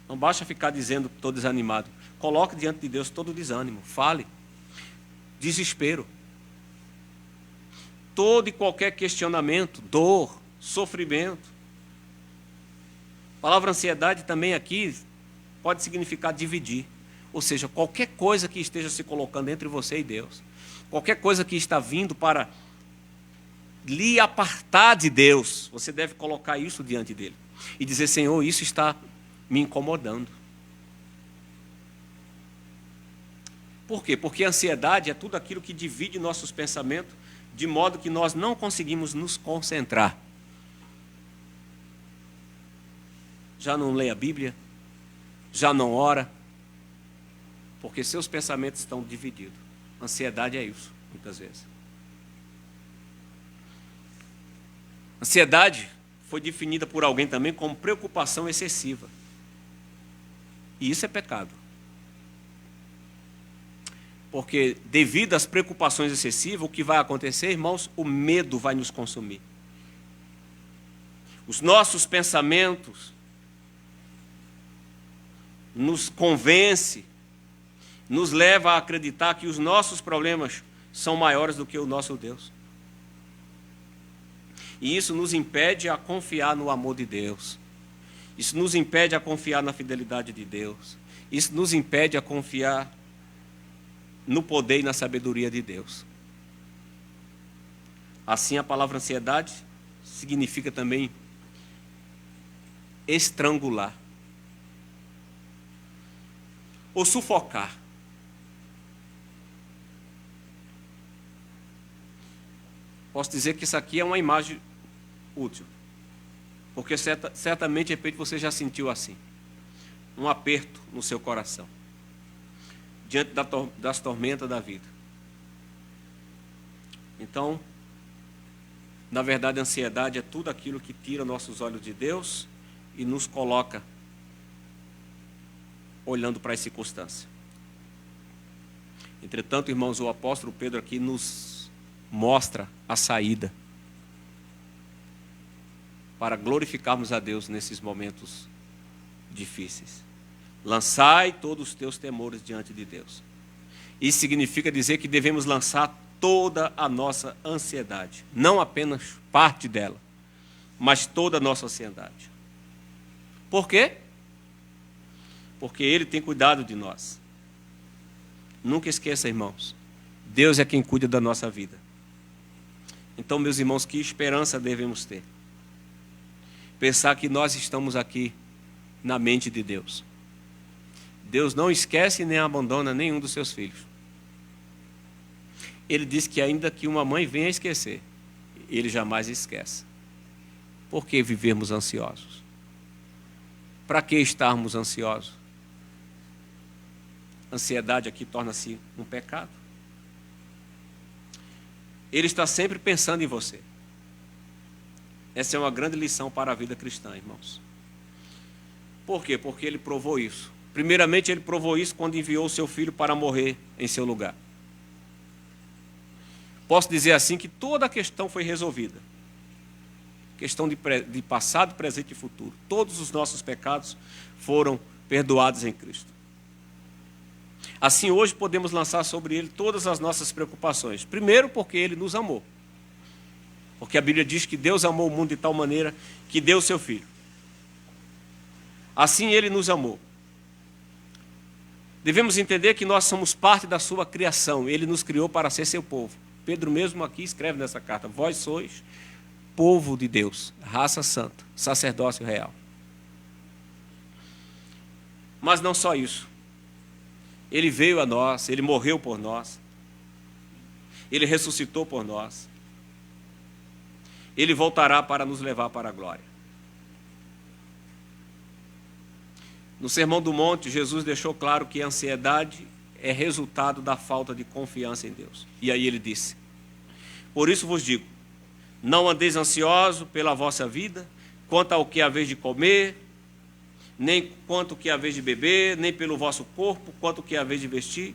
Não basta ficar dizendo que estou desanimado. Coloque diante de Deus todo o desânimo. Fale. Desespero. Todo e qualquer questionamento, dor, sofrimento. A palavra ansiedade também aqui pode significar dividir. Ou seja, qualquer coisa que esteja se colocando entre você e Deus. Qualquer coisa que está vindo para lhe apartar de Deus, você deve colocar isso diante dele. E dizer, Senhor, isso está me incomodando. Por quê? Porque a ansiedade é tudo aquilo que divide nossos pensamentos, de modo que nós não conseguimos nos concentrar. Já não lê a Bíblia, já não ora, porque seus pensamentos estão divididos. Ansiedade é isso, muitas vezes. Ansiedade foi definida por alguém também como preocupação excessiva. E isso é pecado. Porque devido às preocupações excessivas, o que vai acontecer, irmãos, o medo vai nos consumir. Os nossos pensamentos nos convence, nos leva a acreditar que os nossos problemas são maiores do que o nosso Deus. E isso nos impede a confiar no amor de Deus. Isso nos impede a confiar na fidelidade de Deus. Isso nos impede a confiar no poder e na sabedoria de Deus. Assim, a palavra ansiedade significa também estrangular ou sufocar. Posso dizer que isso aqui é uma imagem útil, porque certamente, de repente, você já sentiu assim, um aperto no seu coração, diante das tormentas da vida. Então, na verdade, a ansiedade é tudo aquilo que tira nossos olhos de Deus e nos coloca olhando para as circunstâncias. Entretanto, irmãos, o apóstolo Pedro aqui nos mostra a saída para glorificarmos a Deus nesses momentos difíceis. Lançai todos os teus temores diante de Deus. Isso significa dizer que devemos lançar toda a nossa ansiedade, não apenas parte dela, mas toda a nossa ansiedade. Por quê? Porque Ele tem cuidado de nós. Nunca esqueça, irmãos, Deus é quem cuida da nossa vida. Então, meus irmãos, que esperança devemos ter? Pensar que nós estamos aqui na mente de Deus. Deus não esquece nem abandona nenhum dos seus filhos. Ele diz que ainda que uma mãe venha a esquecer, Ele jamais esquece. Por que vivermos ansiosos? Para que estarmos ansiosos? Ansiedade aqui torna-se um pecado. Ele está sempre pensando em você. Essa é uma grande lição para a vida cristã, irmãos. Por quê? Porque Ele provou isso. Primeiramente, Ele provou isso quando enviou o seu Filho para morrer em seu lugar. Posso dizer assim que toda a questão foi resolvida. Questão de passado, presente e futuro. Todos os nossos pecados foram perdoados em Cristo. Assim, hoje podemos lançar sobre Ele todas as nossas preocupações. Primeiro, porque Ele nos amou. Porque a Bíblia diz que Deus amou o mundo de tal maneira que deu o seu Filho. Assim Ele nos amou. Devemos entender que nós somos parte da sua criação. Ele nos criou para ser seu povo. Pedro mesmo aqui escreve nessa carta: vós sois povo de Deus, raça santa, sacerdócio real. Mas não só isso. Ele veio a nós, Ele morreu por nós. Ele ressuscitou por nós. Ele voltará para nos levar para a glória. No Sermão do Monte, Jesus deixou claro que a ansiedade é resultado da falta de confiança em Deus. E aí Ele disse: por isso vos digo, não andeis ansiosos pela vossa vida, quanto ao que haveis de comer, nem quanto ao que haveis de beber, nem pelo vosso corpo, quanto ao que haveis de vestir.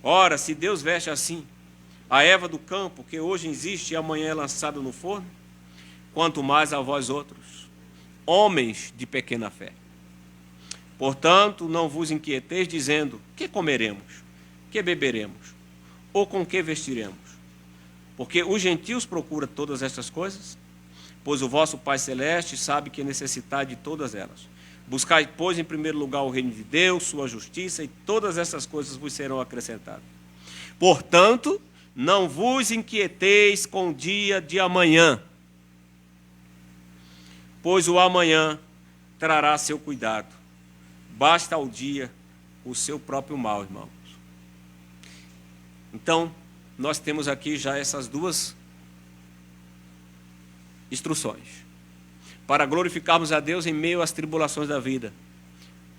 Ora, se Deus veste assim a erva do campo, que hoje existe e amanhã é lançada no forno, quanto mais a vós outros, homens de pequena fé. Portanto, não vos inquieteis, dizendo: que comeremos? Que beberemos? Ou com que vestiremos? Porque os gentios procuram todas estas coisas, pois o vosso Pai Celeste sabe que necessitai de todas elas. Buscai, pois, em primeiro lugar o reino de Deus, sua justiça, e todas essas coisas vos serão acrescentadas. Portanto, não vos inquieteis com o dia de amanhã, pois o amanhã trará seu cuidado. Basta ao dia o seu próprio mal, irmãos. Então, nós temos aqui já essas duas instruções. Para glorificarmos a Deus em meio às tribulações da vida.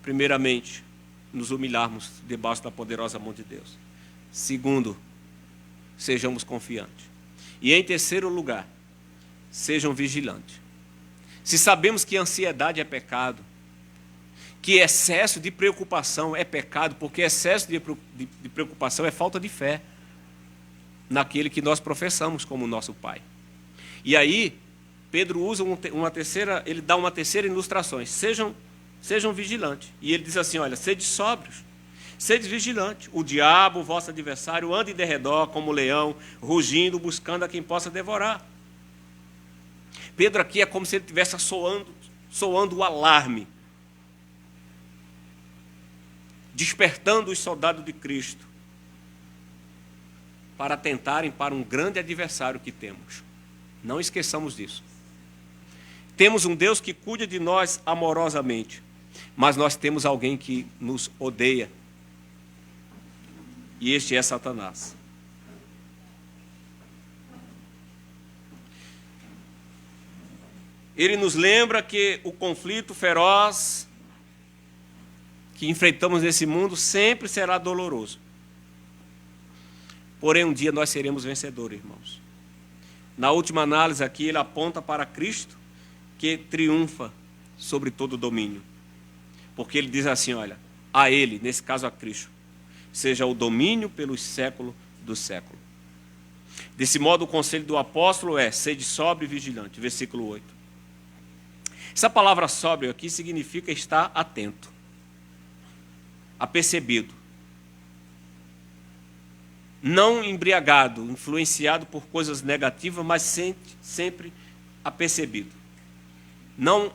Primeiramente, nos humilharmos debaixo da poderosa mão de Deus. Segundo, sejamos confiantes. E em terceiro lugar, sejam vigilantes. Se sabemos que ansiedade é pecado, que excesso de preocupação é pecado, porque excesso de preocupação é falta de fé naquele que nós professamos como nosso Pai. E aí, Pedro usa ele dá uma terceira ilustração: sejam vigilantes. E ele diz assim: olha, sede sóbrios, sede vigilantes. O diabo, vosso adversário, anda em derredor como leão, rugindo, buscando a quem possa devorar. Pedro aqui é como se ele estivesse soando o alarme, despertando os soldados de Cristo para atentarem para um grande adversário que temos. Não esqueçamos disso. Temos um Deus que cuida de nós amorosamente, mas nós temos alguém que nos odeia, e este é Satanás. Ele nos lembra que o conflito feroz que enfrentamos nesse mundo sempre será doloroso. Porém, um dia nós seremos vencedores, irmãos. Na última análise aqui, ele aponta para Cristo, que triunfa sobre todo domínio. Porque ele diz assim, olha, a ele, nesse caso a Cristo, seja o domínio pelos séculos dos séculos. Desse modo, o conselho do apóstolo é: sede sóbrio e vigilante, versículo 8. Essa palavra sóbrio aqui significa estar atento, apercebido, não embriagado, influenciado por coisas negativas, mas sempre apercebido. Não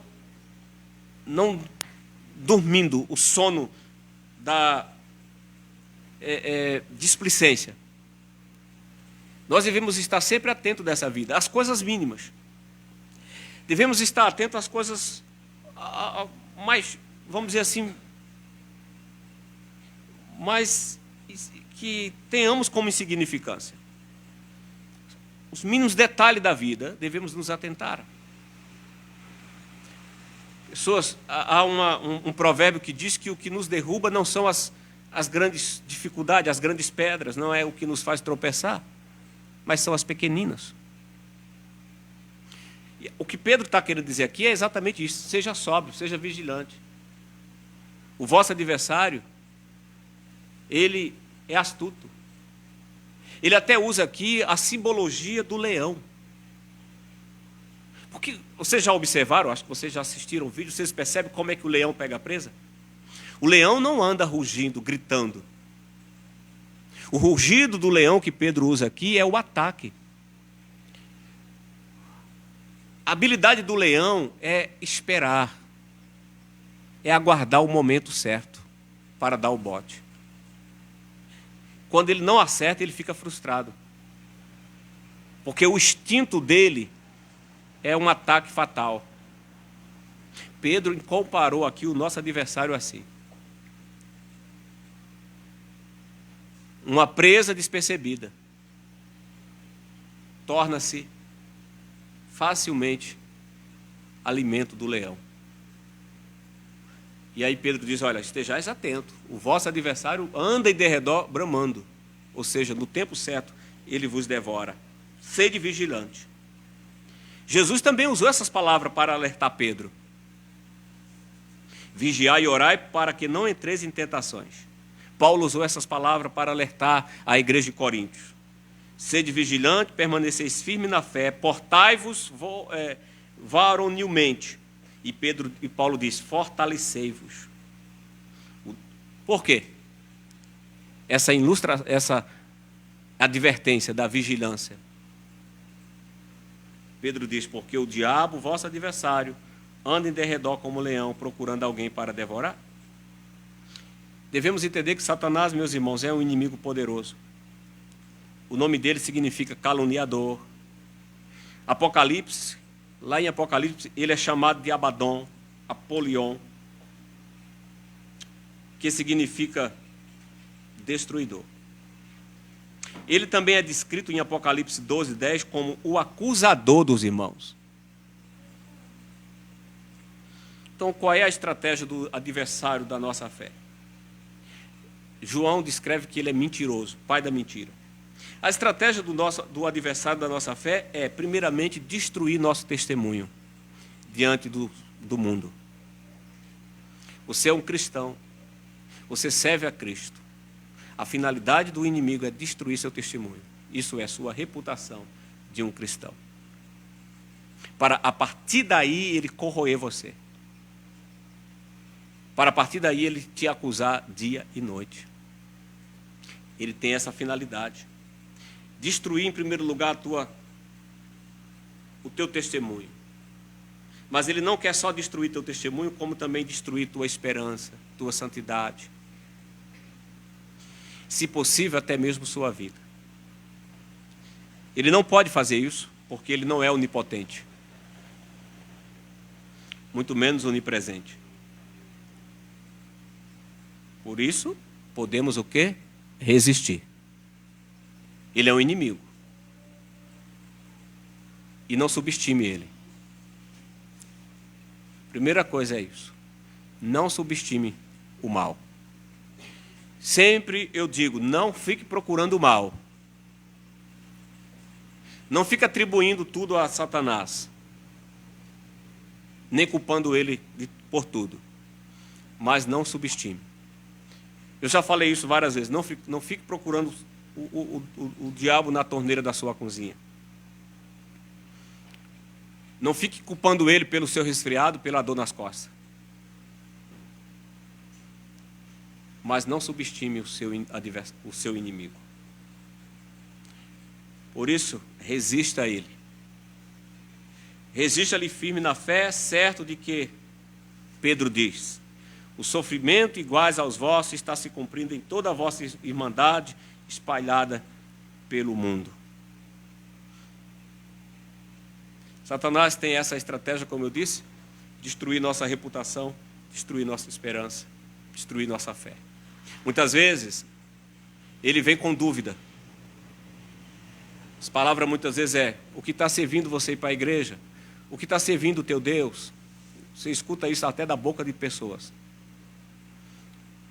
dormindo o sono da displicência. Nós devemos estar sempre atentos dessa vida, às coisas mínimas. Devemos estar atentos às coisas mais, vamos dizer assim, mais que tenhamos como insignificância. Os mínimos detalhes da vida devemos nos atentar. Há um provérbio que diz que o que nos derruba não são as grandes dificuldades, as grandes pedras, não é o que nos faz tropeçar, mas são as pequeninas. O que Pedro está querendo dizer aqui é exatamente isso: seja sóbrio, seja vigilante. O vosso adversário, ele é astuto. Ele até usa aqui a simbologia do leão. Porque vocês já observaram, acho que vocês já assistiram o vídeo, vocês percebem como é que o leão pega a presa? O leão não anda rugindo, gritando. O rugido do leão que Pedro usa aqui é o ataque. A habilidade do leão é esperar, é aguardar o momento certo para dar o bote. Quando ele não acerta, ele fica frustrado, porque o instinto dele é um ataque fatal. Pedro comparou aqui o nosso adversário assim: uma presa despercebida torna-se facilmente alimento do leão. E aí Pedro diz: olha, estejais atento, o vosso adversário anda em derredor bramando, ou seja, no tempo certo ele vos devora. Sede vigilante. Jesus também usou essas palavras para alertar Pedro: vigiai e orai para que não entreis em tentações. Paulo usou essas palavras para alertar a igreja de Coríntios: sede vigilante, permaneceis firme na fé, portai-vos varonilmente. E Paulo diz: fortalecei-vos. Por quê? Essa advertência da vigilância. Pedro diz, porque o diabo, vosso adversário, anda em derredor como leão, procurando alguém para devorar. Devemos entender que Satanás, meus irmãos, é um inimigo poderoso. O nome dele significa caluniador. Apocalipse, lá em Apocalipse, ele é chamado de Abaddon, Apolion, que significa destruidor. Ele também é descrito em Apocalipse 12:10 como o acusador dos irmãos. Então, qual é a estratégia do adversário da nossa fé? João descreve que ele é mentiroso, pai da mentira. A estratégia do adversário da nossa fé é, primeiramente, destruir nosso testemunho diante do mundo. Você é um cristão, você serve a Cristo. A finalidade do inimigo é destruir seu testemunho. Isso é sua reputação de um cristão. Para, a partir daí, ele corroer você. Para, a partir daí, ele te acusar dia e noite. Ele tem essa finalidade. Destruir, em primeiro lugar, o teu testemunho. Mas ele não quer só destruir teu testemunho, como também destruir tua esperança, tua santidade. Se possível, até mesmo sua vida. Ele não pode fazer isso, porque ele não é onipotente. Muito menos onipresente. Por isso, podemos o quê? Resistir. Ele é um inimigo. E não subestime ele. Primeira coisa é isso. Não subestime o mal. Sempre eu digo, não fique procurando o mal. Não fique atribuindo tudo a Satanás. Nem culpando ele por tudo. Mas não subestime. Eu já falei isso várias vezes. Não fique procurando o diabo na torneira da sua cozinha. Não fique culpando ele pelo seu resfriado, pela dor nas costas. Mas não subestime o seu inimigo. Por isso, resista a ele. Resista-lhe firme na fé, certo de que, Pedro diz, o sofrimento iguais aos vossos está se cumprindo em toda a vossa irmandade espalhada pelo mundo. Satanás tem essa estratégia, como eu disse, destruir nossa reputação, destruir nossa esperança, destruir nossa fé. Muitas vezes, ele vem com dúvida. As palavras muitas vezes o que está servindo você ir para a igreja? O que está servindo o teu Deus? Você escuta isso até da boca de pessoas.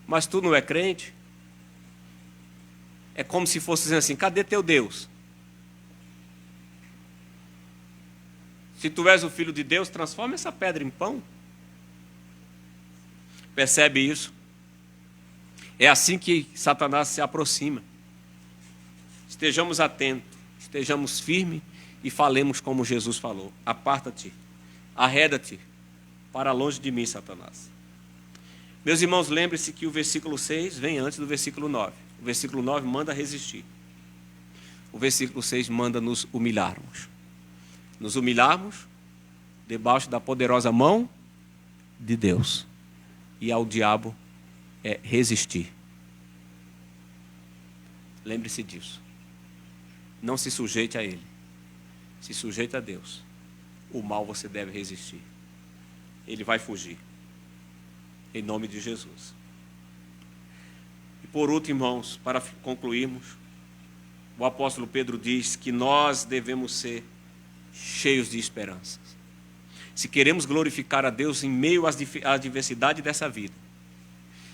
Mas tu não é crente? É como se fosse dizendo assim, cadê teu Deus? Se tu és o filho de Deus, transforma essa pedra em pão. Percebe isso? É assim que Satanás se aproxima. Estejamos atentos, estejamos firmes e falemos como Jesus falou. Aparta-te, arreda-te para longe de mim, Satanás. Meus irmãos, lembre-se que o versículo 6 vem antes do versículo 9. O versículo 9 manda resistir. O versículo 6 manda nos humilharmos. Nos humilharmos debaixo da poderosa mão de Deus. E ao diabo é resistir. Lembre-se disso. Não se sujeite a ele. Se sujeite a Deus. O mal você deve resistir. Ele vai fugir. Em nome de Jesus. E por último, irmãos, para concluirmos, o apóstolo Pedro diz que nós devemos ser cheios de esperanças. Se queremos glorificar a Deus em meio à adversidade dessa vida,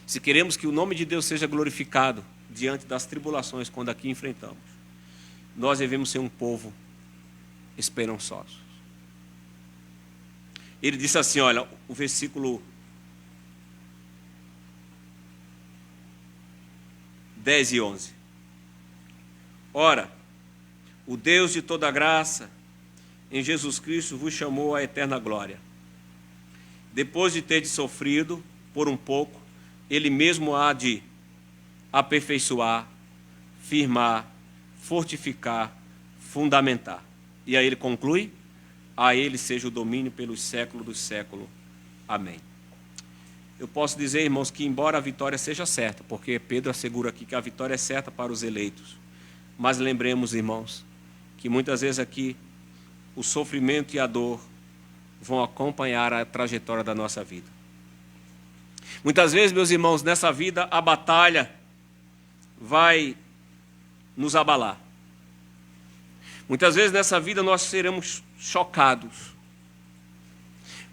se queremos que o nome de Deus seja glorificado diante das tribulações quando aqui enfrentamos, nós devemos ser um povo esperançoso. Ele disse assim, olha, o versículo 10 e 11. Ora, o Deus de toda graça, em Jesus Cristo, vos chamou à eterna glória. Depois de terdes sofrido por um pouco, Ele mesmo há de aperfeiçoar, firmar, fortificar, fundamentar. E aí ele conclui: a ele seja o domínio pelos séculos dos séculos. Amém. Eu posso dizer, irmãos, que embora a vitória seja certa, porque Pedro assegura aqui que a vitória é certa para os eleitos, mas lembremos, irmãos, que muitas vezes aqui o sofrimento e a dor vão acompanhar a trajetória da nossa vida. Muitas vezes, meus irmãos, nessa vida a batalha vai nos abalar. Muitas vezes nessa vida nós seremos chocados.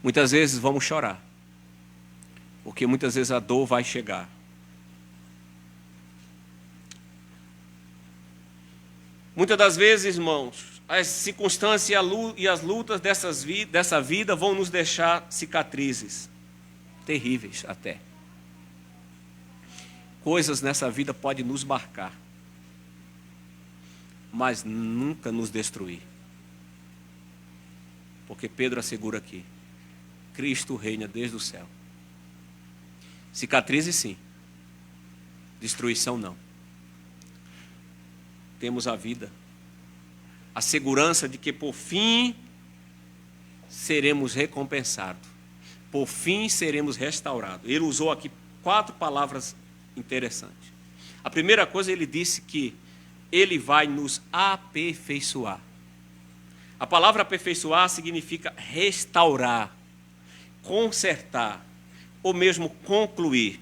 Muitas vezes vamos chorar, porque muitas vezes a dor vai chegar. Muitas das vezes, irmãos, as circunstâncias e as lutas dessa vida vão nos deixar cicatrizes, terríveis até. Coisas nessa vida podem nos marcar, mas nunca nos destruir. Porque Pedro assegura aqui: Cristo reina desde o céu. Cicatrizes sim, destruição não. Temos a vida, a segurança de que por fim seremos recompensados, por fim seremos restaurados. Ele usou aqui 4 palavras interessantes. A primeira coisa, ele disse que ele vai nos aperfeiçoar. A palavra aperfeiçoar significa restaurar, consertar, ou mesmo concluir.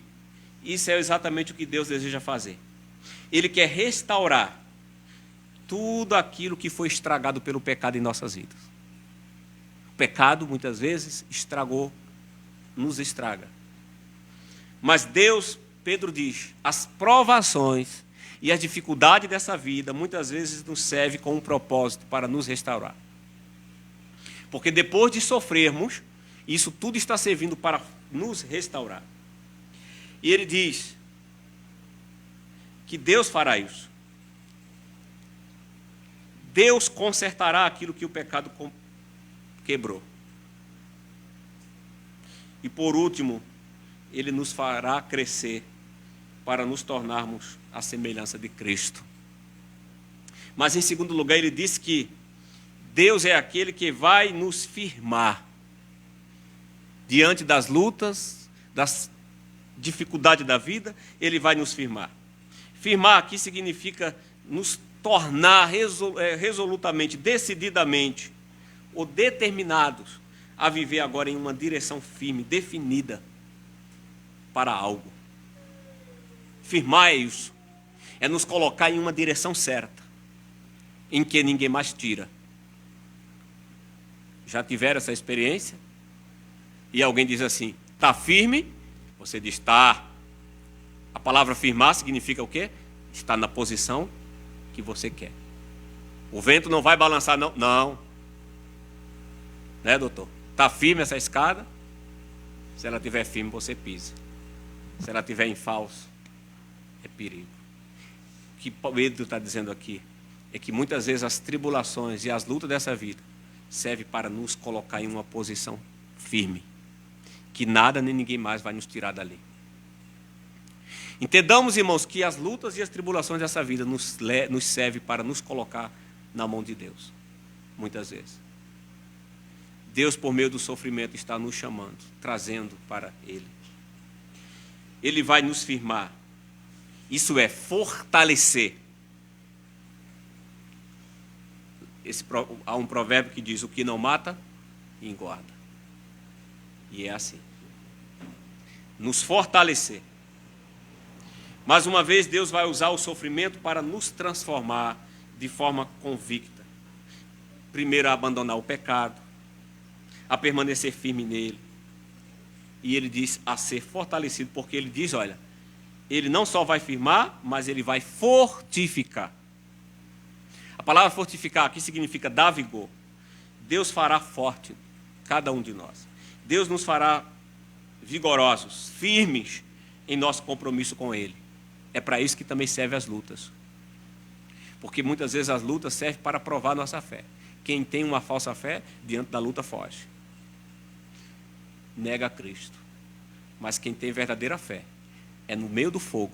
Isso é exatamente o que Deus deseja fazer. Ele quer restaurar tudo aquilo que foi estragado pelo pecado em nossas vidas. O pecado, muitas vezes, nos estraga. Mas Deus, Pedro diz, as provações e as dificuldades dessa vida, muitas vezes nos servem com um propósito para nos restaurar. Porque depois de sofrermos, isso tudo está servindo para nos restaurar. E ele diz que Deus fará isso. Deus consertará aquilo que o pecado quebrou. E por último, ele nos fará crescer para nos tornarmos a semelhança de Cristo. Mas em segundo lugar, ele diz que Deus é aquele que vai nos firmar diante das lutas, das dificuldades da vida. Ele vai nos firmar. Firmar aqui significa nos tornar resolutamente, decididamente ou determinados a viver agora em uma direção firme, definida para algo. Firmar é isso, é nos colocar em uma direção certa, em que ninguém mais tira. Já tiveram essa experiência? E alguém diz assim: está firme? Você diz: está. A palavra firmar significa o quê? Está na posição que você quer. O vento não vai balançar, não? Não. Né, doutor? Está firme essa escada? Se ela estiver firme, você pisa. Se ela estiver em falso, é perigo. O que Pedro está dizendo aqui é que muitas vezes as tribulações e as lutas dessa vida servem para nos colocar em uma posição firme, que nada nem ninguém mais vai nos tirar dali. Entendamos, irmãos, que as lutas e as tribulações dessa vida nos servem para nos colocar na mão de Deus. Muitas vezes Deus, por meio do sofrimento, está nos chamando, trazendo para Ele. Ele vai nos firmar. Isso é fortalecer. Há um provérbio que diz: o que não mata, engorda. E é assim. Nos fortalecer. Mais uma vez, Deus vai usar o sofrimento para nos transformar de forma convicta. Primeiro, a abandonar o pecado, a permanecer firme nele. E ele diz a ser fortalecido, porque ele diz, olha, ele não só vai firmar, mas ele vai fortificar. A palavra fortificar aqui significa dar vigor. Deus fará forte cada um de nós. Deus nos fará vigorosos, firmes em nosso compromisso com Ele. É para isso que também servem as lutas. Porque muitas vezes as lutas servem para provar nossa fé. Quem tem uma falsa fé, diante da luta foge. Nega a Cristo. Mas quem tem verdadeira fé, É no meio do fogo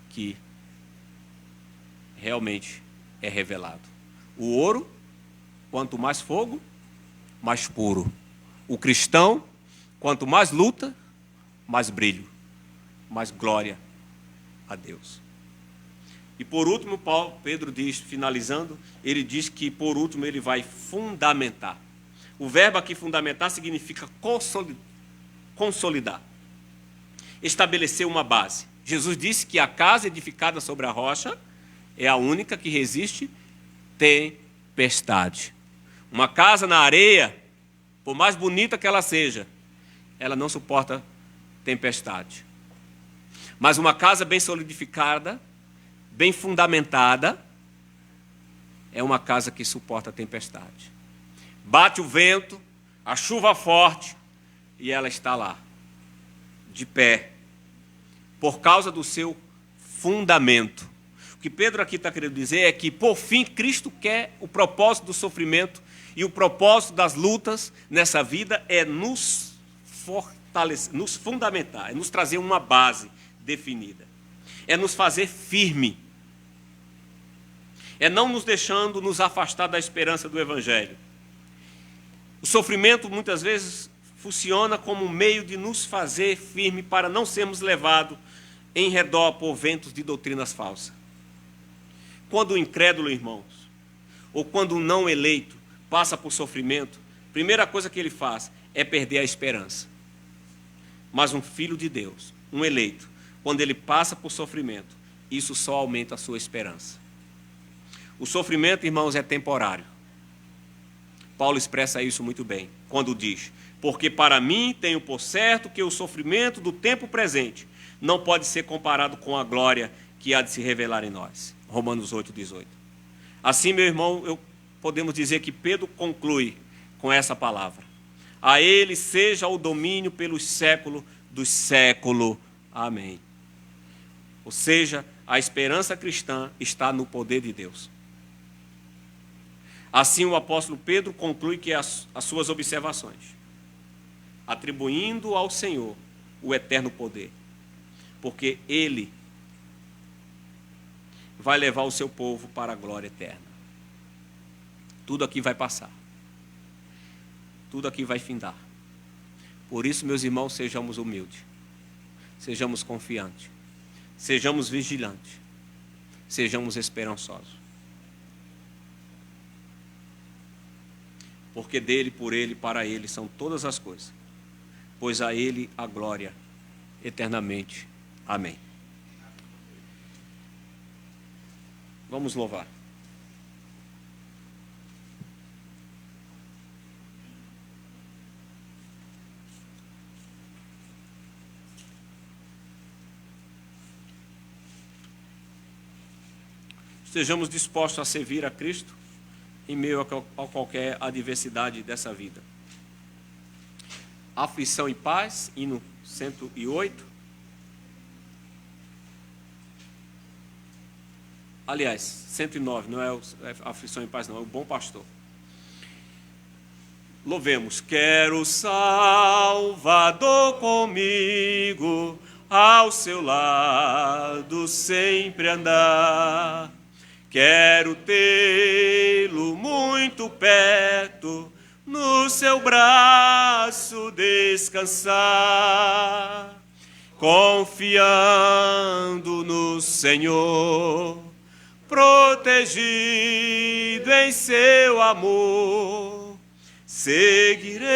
que realmente é revelado. O ouro, quanto mais fogo, mais puro. O cristão, quanto mais luta, mais brilho, mais glória a Deus. E por último, Pedro diz, finalizando, ele diz que por último ele vai fundamentar. O verbo aqui fundamentar significa consolidar, estabelecer uma base. Jesus disse que a casa edificada sobre a rocha é a única que resiste tempestade. Uma casa na areia, por mais bonita que ela seja, ela não suporta tempestade. Mas uma casa bem solidificada, bem fundamentada, é uma casa que suporta a tempestade. Bate o vento, a chuva forte, e ela está lá, de pé, por causa do seu fundamento. O que Pedro aqui está querendo dizer é que, por fim, Cristo quer o propósito do sofrimento e o propósito das lutas nessa vida é nos fortalecer, nos fundamentar, é nos trazer uma base definida, é nos fazer firme, é não nos deixando nos afastar da esperança do Evangelho. O sofrimento, muitas vezes, funciona como um meio de nos fazer firme para não sermos levados em redor por ventos de doutrinas falsas. Quando o incrédulo, irmãos, ou quando o não eleito passa por sofrimento, a primeira coisa que ele faz é perder a esperança. Mas um filho de Deus, um eleito, quando ele passa por sofrimento, isso só aumenta a sua esperança. O sofrimento, irmãos, é temporário. Paulo expressa isso muito bem, quando diz: porque para mim tenho por certo que o sofrimento do tempo presente não pode ser comparado com a glória que há de se revelar em nós. Romanos 8:18. Assim, meu irmão, podemos dizer que Pedro conclui com essa palavra: a ele seja o domínio pelos séculos dos séculos. Amém. Ou seja, a esperança cristã está no poder de Deus. Assim, o apóstolo Pedro conclui que as suas observações, atribuindo ao Senhor o eterno poder, porque Ele vai levar o seu povo para a glória eterna. Tudo aqui vai passar. Tudo aqui vai findar. Por isso, meus irmãos, sejamos humildes, sejamos confiantes, sejamos vigilantes, sejamos esperançosos. Porque dele, por ele, para ele são todas as coisas, pois a ele a glória eternamente. Amém. Vamos louvar. Estejamos dispostos a servir a Cristo em meio a qualquer adversidade dessa vida. Aflição e paz, hino 108. Aliás, 109, não é aflição e paz, não, é o bom pastor. Louvemos. Quero o Salvador comigo, ao seu lado sempre andar. Quero tê-lo muito perto, no seu braço descansar, confiando no Senhor, protegido em seu amor. Seguirei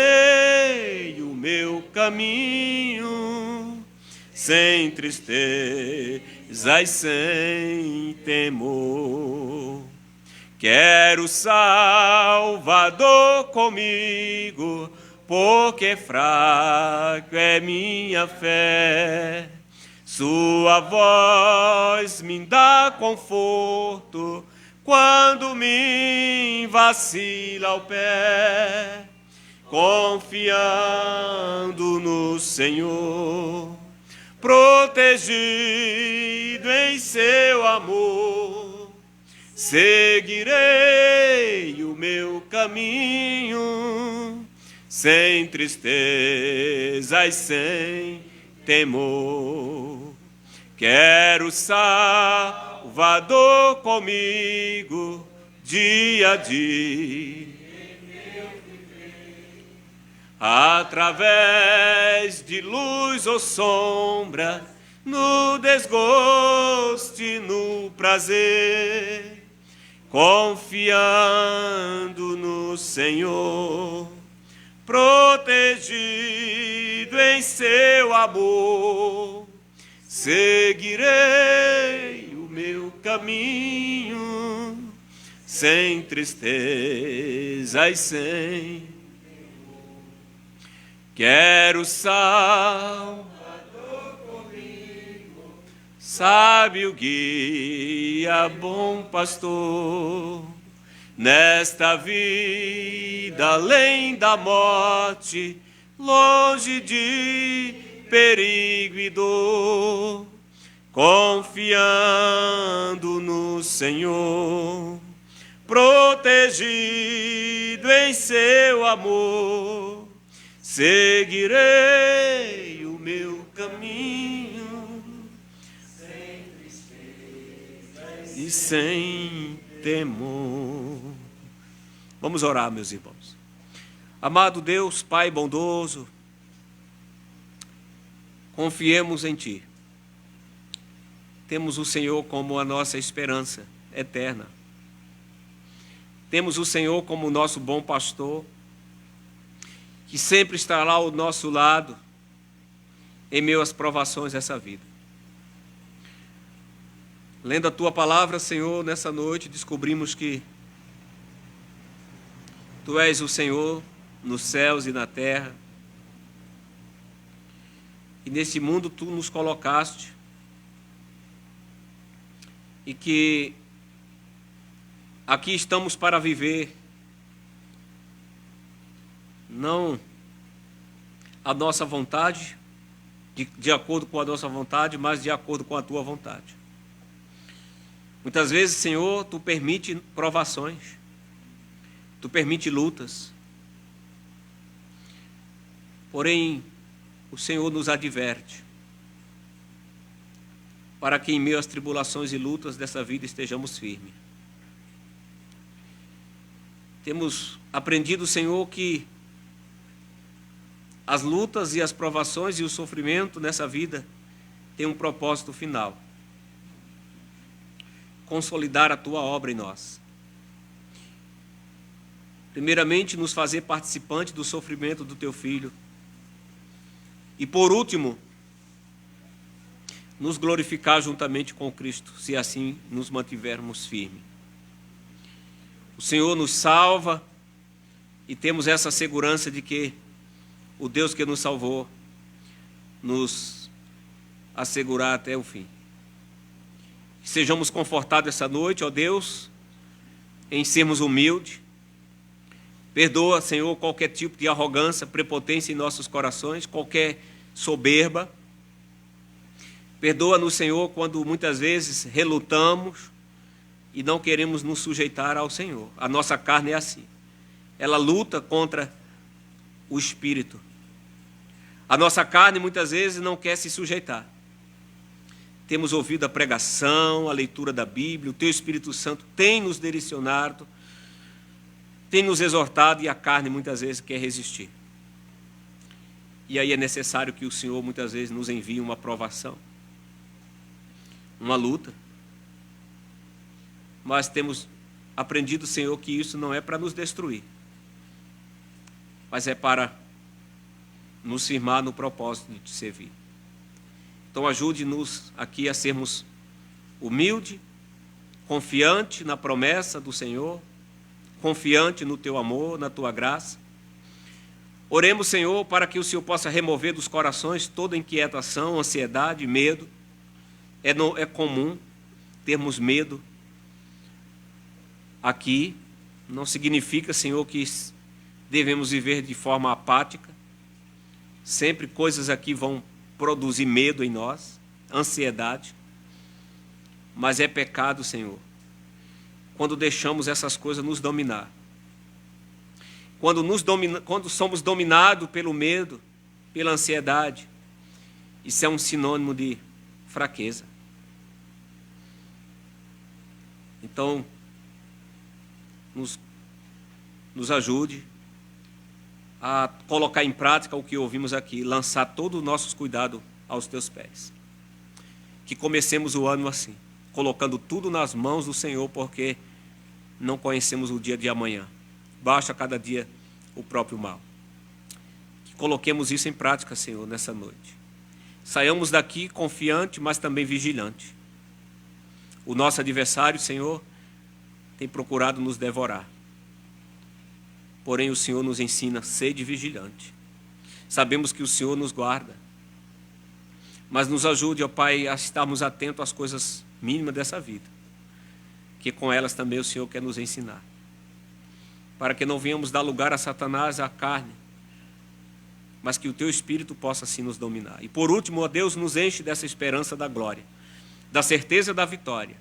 o meu caminho, sem tristeza e sem temor. Quero o Salvador comigo, porque fraco é minha fé. Sua voz me dá conforto quando me vacila o pé. Confiando no Senhor, protegido em seu amor, seguirei o meu caminho, sem tristeza e sem temor. Quero Salvador comigo, dia a dia. Através de luz ou sombra, no desgosto e no prazer, confiando no Senhor, protegido em seu amor, seguirei o meu caminho, sem tristeza e sem. Quero Salvador comigo, sábio guia, bom pastor, nesta vida além da morte, longe de perigo e dor, confiando no Senhor, protegido em seu amor, seguirei o meu caminho, sem tristeza e sem temor. Vamos orar, meus irmãos. Amado Deus, Pai bondoso, confiemos em Ti. Temos o Senhor como a nossa esperança eterna. Temos o Senhor como nosso bom pastor, que sempre estará ao nosso lado em meio às provações dessa vida. Lendo a Tua palavra, Senhor, nessa noite descobrimos que Tu és o Senhor nos céus e na terra. E nesse mundo Tu nos colocaste. E que aqui estamos para viver não a nossa vontade, de acordo com a nossa vontade, mas de acordo com a Tua vontade. Muitas vezes, Senhor, Tu permite provações, Tu permite lutas. Porém, o Senhor nos adverte para que em meio às tribulações e lutas dessa vida estejamos firmes. Temos aprendido, Senhor, que as lutas e as provações e o sofrimento nessa vida têm um propósito final: consolidar a Tua obra em nós. Primeiramente, nos fazer participante do sofrimento do Teu Filho. E por último, nos glorificar juntamente com Cristo, se assim nos mantivermos firmes. O Senhor nos salva e temos essa segurança de que o Deus que nos salvou nos assegurar até o fim. Que sejamos confortados essa noite, ó Deus, em sermos humildes. Perdoa, Senhor, qualquer tipo de arrogância, prepotência em nossos corações, qualquer soberba. Perdoa-nos, Senhor, quando muitas vezes relutamos e não queremos nos sujeitar ao Senhor. A nossa carne é assim. Ela luta contra o Espírito. A nossa carne muitas vezes não quer se sujeitar. Temos ouvido a pregação, a leitura da Bíblia, o Teu Espírito Santo tem nos direcionado, tem nos exortado e a carne muitas vezes quer resistir. E aí é necessário que o Senhor muitas vezes nos envie uma provação, uma luta. Mas temos aprendido, Senhor, que isso não é para nos destruir, mas é para nos firmar no propósito de Te servir. Então ajude-nos aqui a sermos humildes, confiante na promessa do Senhor, confiante no Teu amor, na Tua graça. Oremos, Senhor, para que o Senhor possa remover dos corações toda inquietação, ansiedade, medo. É comum termos medo aqui. Não significa, Senhor, que devemos viver de forma apática. Sempre coisas aqui vão produzir medo em nós, ansiedade. Mas é pecado, Senhor, quando deixamos essas coisas nos dominar. Quando somos dominados pelo medo, pela ansiedade, isso é um sinônimo de fraqueza. Então, nos ajude a colocar em prática o que ouvimos aqui, lançar todos os nossos cuidados aos teus pés. Que comecemos o ano assim, colocando tudo nas mãos do Senhor, porque não conhecemos o dia de amanhã. Baixa cada dia o próprio mal. Que coloquemos isso em prática, Senhor, nessa noite. Saiamos daqui confiante, mas também vigilante. O nosso adversário, Senhor, tem procurado nos devorar. Porém, o Senhor nos ensina, sede vigilante. Sabemos que o Senhor nos guarda. Mas nos ajude, ó Pai, a estarmos atentos às coisas mínimas dessa vida. Que com elas também o Senhor quer nos ensinar. Para que não venhamos dar lugar a Satanás, à carne, mas que o Teu Espírito possa assim nos dominar. E por último, ó Deus, nos enche dessa esperança da glória, da certeza da vitória,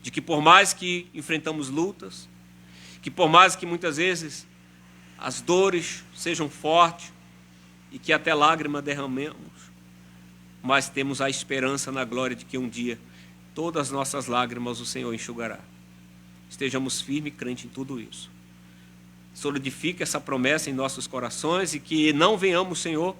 de que por mais que enfrentamos lutas, que por mais que muitas vezes as dores sejam fortes e que até lágrima derramemos, mas temos a esperança na glória de que um dia todas as nossas lágrimas o Senhor enxugará. Estejamos firmes e crentes em tudo isso. Solidifique essa promessa em nossos corações e que não venhamos, Senhor,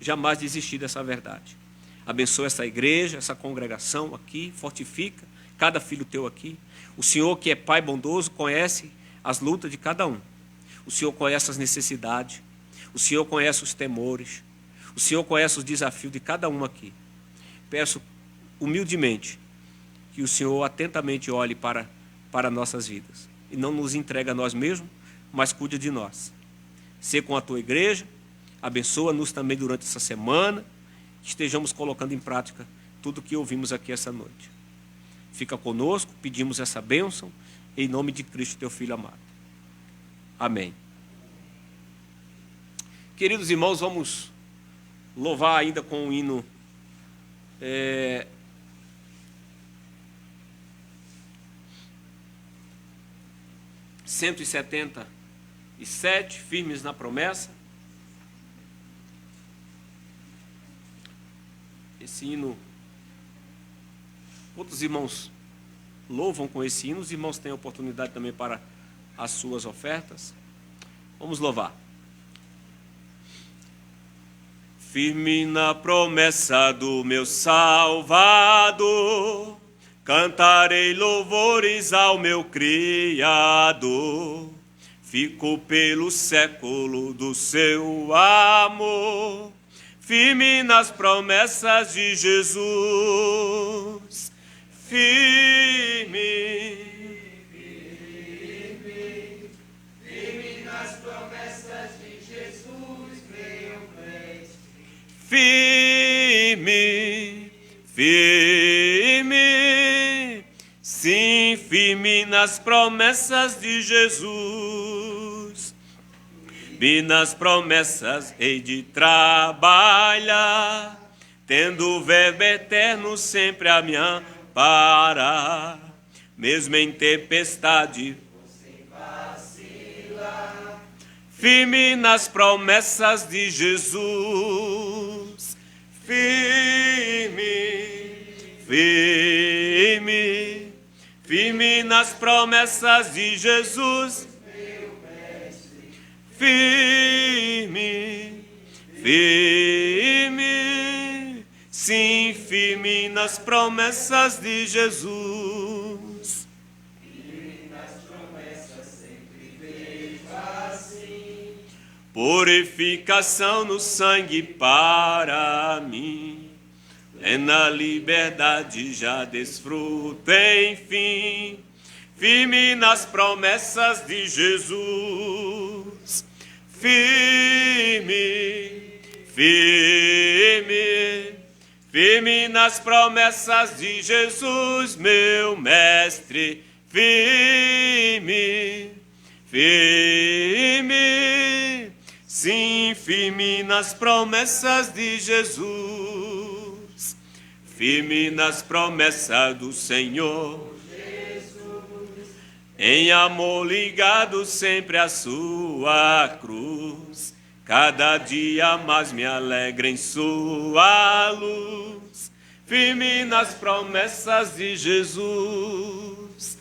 jamais desistir dessa verdade. Abençoa essa igreja, essa congregação aqui, fortifica cada filho Teu aqui. O Senhor, que é Pai bondoso, conhece as lutas de cada um. O Senhor conhece as necessidades. O Senhor conhece os temores. O Senhor conhece os desafios de cada um aqui. Peço humildemente que o Senhor atentamente olhe para nossas vidas e não nos entregue a nós mesmos, mas cuide de nós. Sê com a Tua igreja, abençoa-nos também durante essa semana, que estejamos colocando em prática tudo o que ouvimos aqui essa noite. Fica conosco, pedimos essa bênção, em nome de Cristo, Teu Filho amado. Amém. Queridos irmãos, vamos louvar ainda com o hino 177, firmes na promessa. Esse hino, outros irmãos louvam com esse hino, os irmãos têm oportunidade também para as suas ofertas. Vamos louvar. Firme na promessa do meu Salvador, cantarei louvores ao meu Criador. Fico pelo século do seu amor, firme nas promessas de Jesus. Firme, firme nas promessas de Jesus, meu mestre. Firme, firme, sim, firme nas promessas de Jesus. E nas promessas hei de trabalhar, tendo o verbo eterno sempre a me amparar, mesmo em tempestade, sem vacilar. Firme nas promessas de Jesus. Firme, firme, firme nas promessas de Jesus. Firme, firme, sim, firme nas promessas de Jesus. Firme nas promessas sempre vejo assim, purificação no sangue para mim, plena liberdade já desfruto enfim. Firme nas promessas de Jesus. Firme, firme, firme nas promessas de Jesus, meu mestre. Firme, firme, sim, firme nas promessas de Jesus. Firme nas promessas do Senhor em amor ligado sempre à sua cruz, cada dia mais me alegra em sua luz. firme nas promessas de Jesus.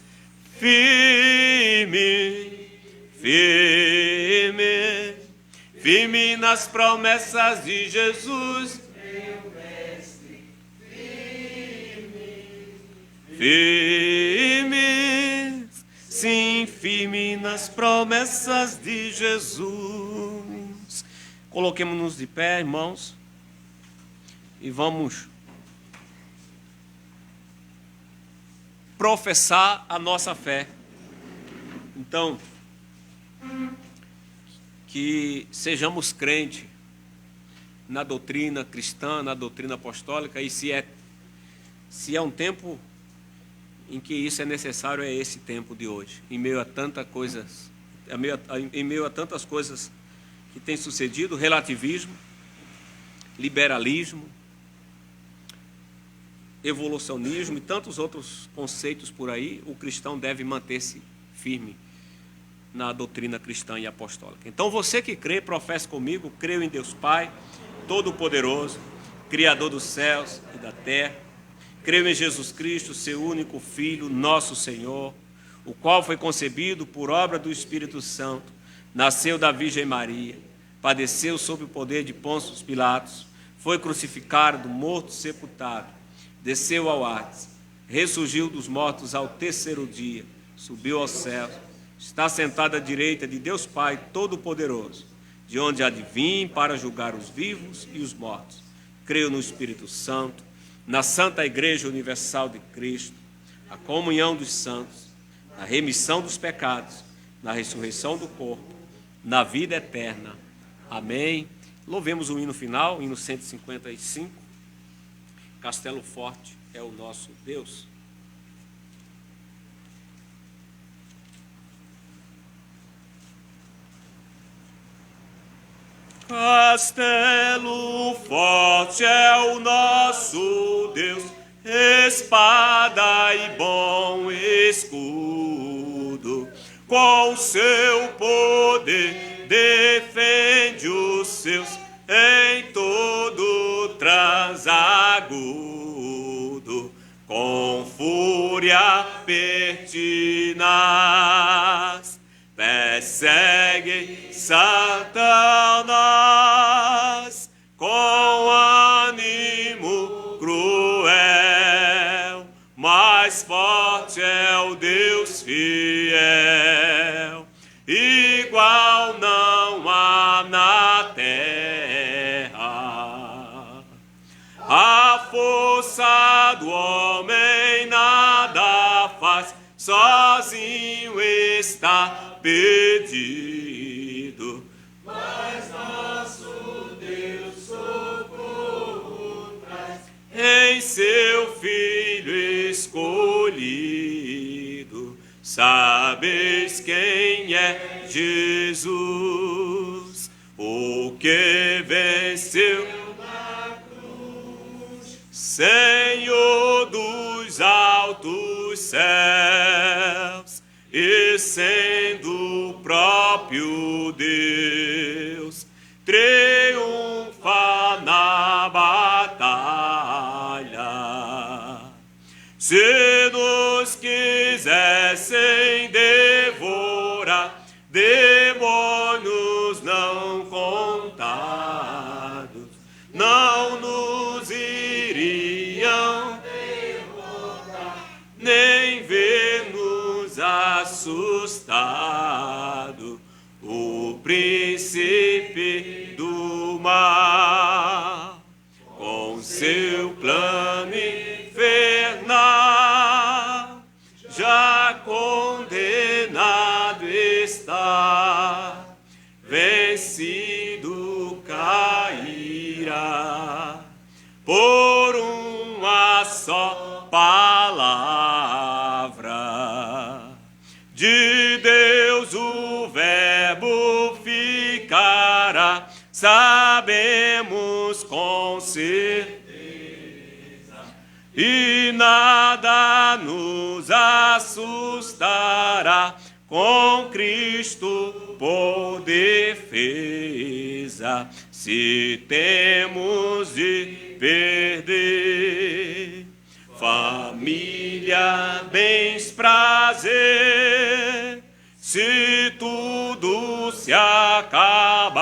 Firme, firme, firme nas promessas de Jesus. Firme, sim, firme nas promessas de Jesus. Coloquemos-nos de pé, irmãos, e vamos professar a nossa fé. Então, que sejamos crentes na doutrina cristã, na doutrina apostólica, e se é um tempo em que isso é necessário, é esse tempo de hoje, em meio a tantas coisas, em meio a tantas coisas que tem sucedido, relativismo, liberalismo, evolucionismo e tantos outros conceitos por aí, o cristão deve manter-se firme na doutrina cristã e apostólica. Então você que crê, professa comigo: creio em Deus Pai, Todo-Poderoso, Criador dos céus e da terra. Creio em Jesus Cristo, seu único Filho, nosso Senhor, o qual foi concebido por obra do Espírito Santo, nasceu da Virgem Maria, padeceu sob o poder de Pôncio Pilatos, foi crucificado, morto, sepultado, desceu ao Hades, ressurgiu dos mortos ao terceiro dia, subiu aos céus, está sentado à direita de Deus Pai Todo-Poderoso, de onde há de vir para julgar os vivos e os mortos. Creio no Espírito Santo, na Santa Igreja Universal de Cristo, a comunhão dos santos, na remissão dos pecados, na ressurreição do corpo, na vida eterna. Amém. Louvemos o hino final, hino 155. Castelo Forte é o nosso Deus. Castelo forte é o nosso Deus, espada e bom escudo. Com seu poder defende os seus em todo transagudo. Com fúria pertinaz persegue Satanás com ânimo cruel, mais forte é o Deus fiel, igual não há na terra. A força do homem nada faz, sozinho está perdido, mas nosso Deus socorro traz em seu Filho escolhido. Sabeis quem é Jesus, o que venceu na cruz, Senhor dos altos céus, e sendo o próprio Deus, triunfa na batalha. Se nos quisessem devorar, demônios não contados não nos iriam derrotar, nem ver-nos assustado. O príncipe do mal, com seu plano infernal, já condenado está, vencido cairá por uma só palavra de Deus. O verbo ficará, sabemos com certeza, e nada nos assustará, com Cristo por defesa, se temos de perder. família, bens, prazer, se tudo se acabar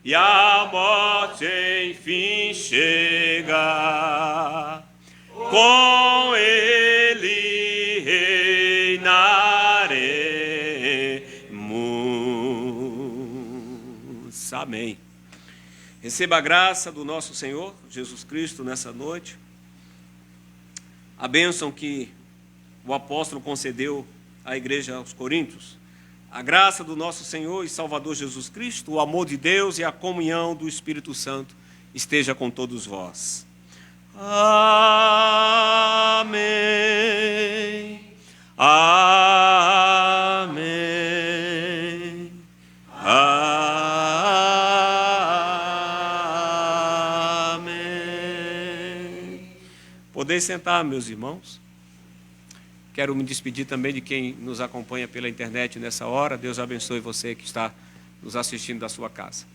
e a morte enfim chega, com ele reinaremos. Amém. Receba a graça do nosso Senhor Jesus Cristo nessa noite. A bênção que o apóstolo concedeu à igreja aos Coríntios. A graça do nosso Senhor e Salvador Jesus Cristo, o amor de Deus e a comunhão do Espírito Santo esteja com todos vós. Amém. Amém. Amém. Podeis sentar, meus irmãos. Quero me despedir também de quem nos acompanha pela internet nessa hora. Deus abençoe você que está nos assistindo da sua casa.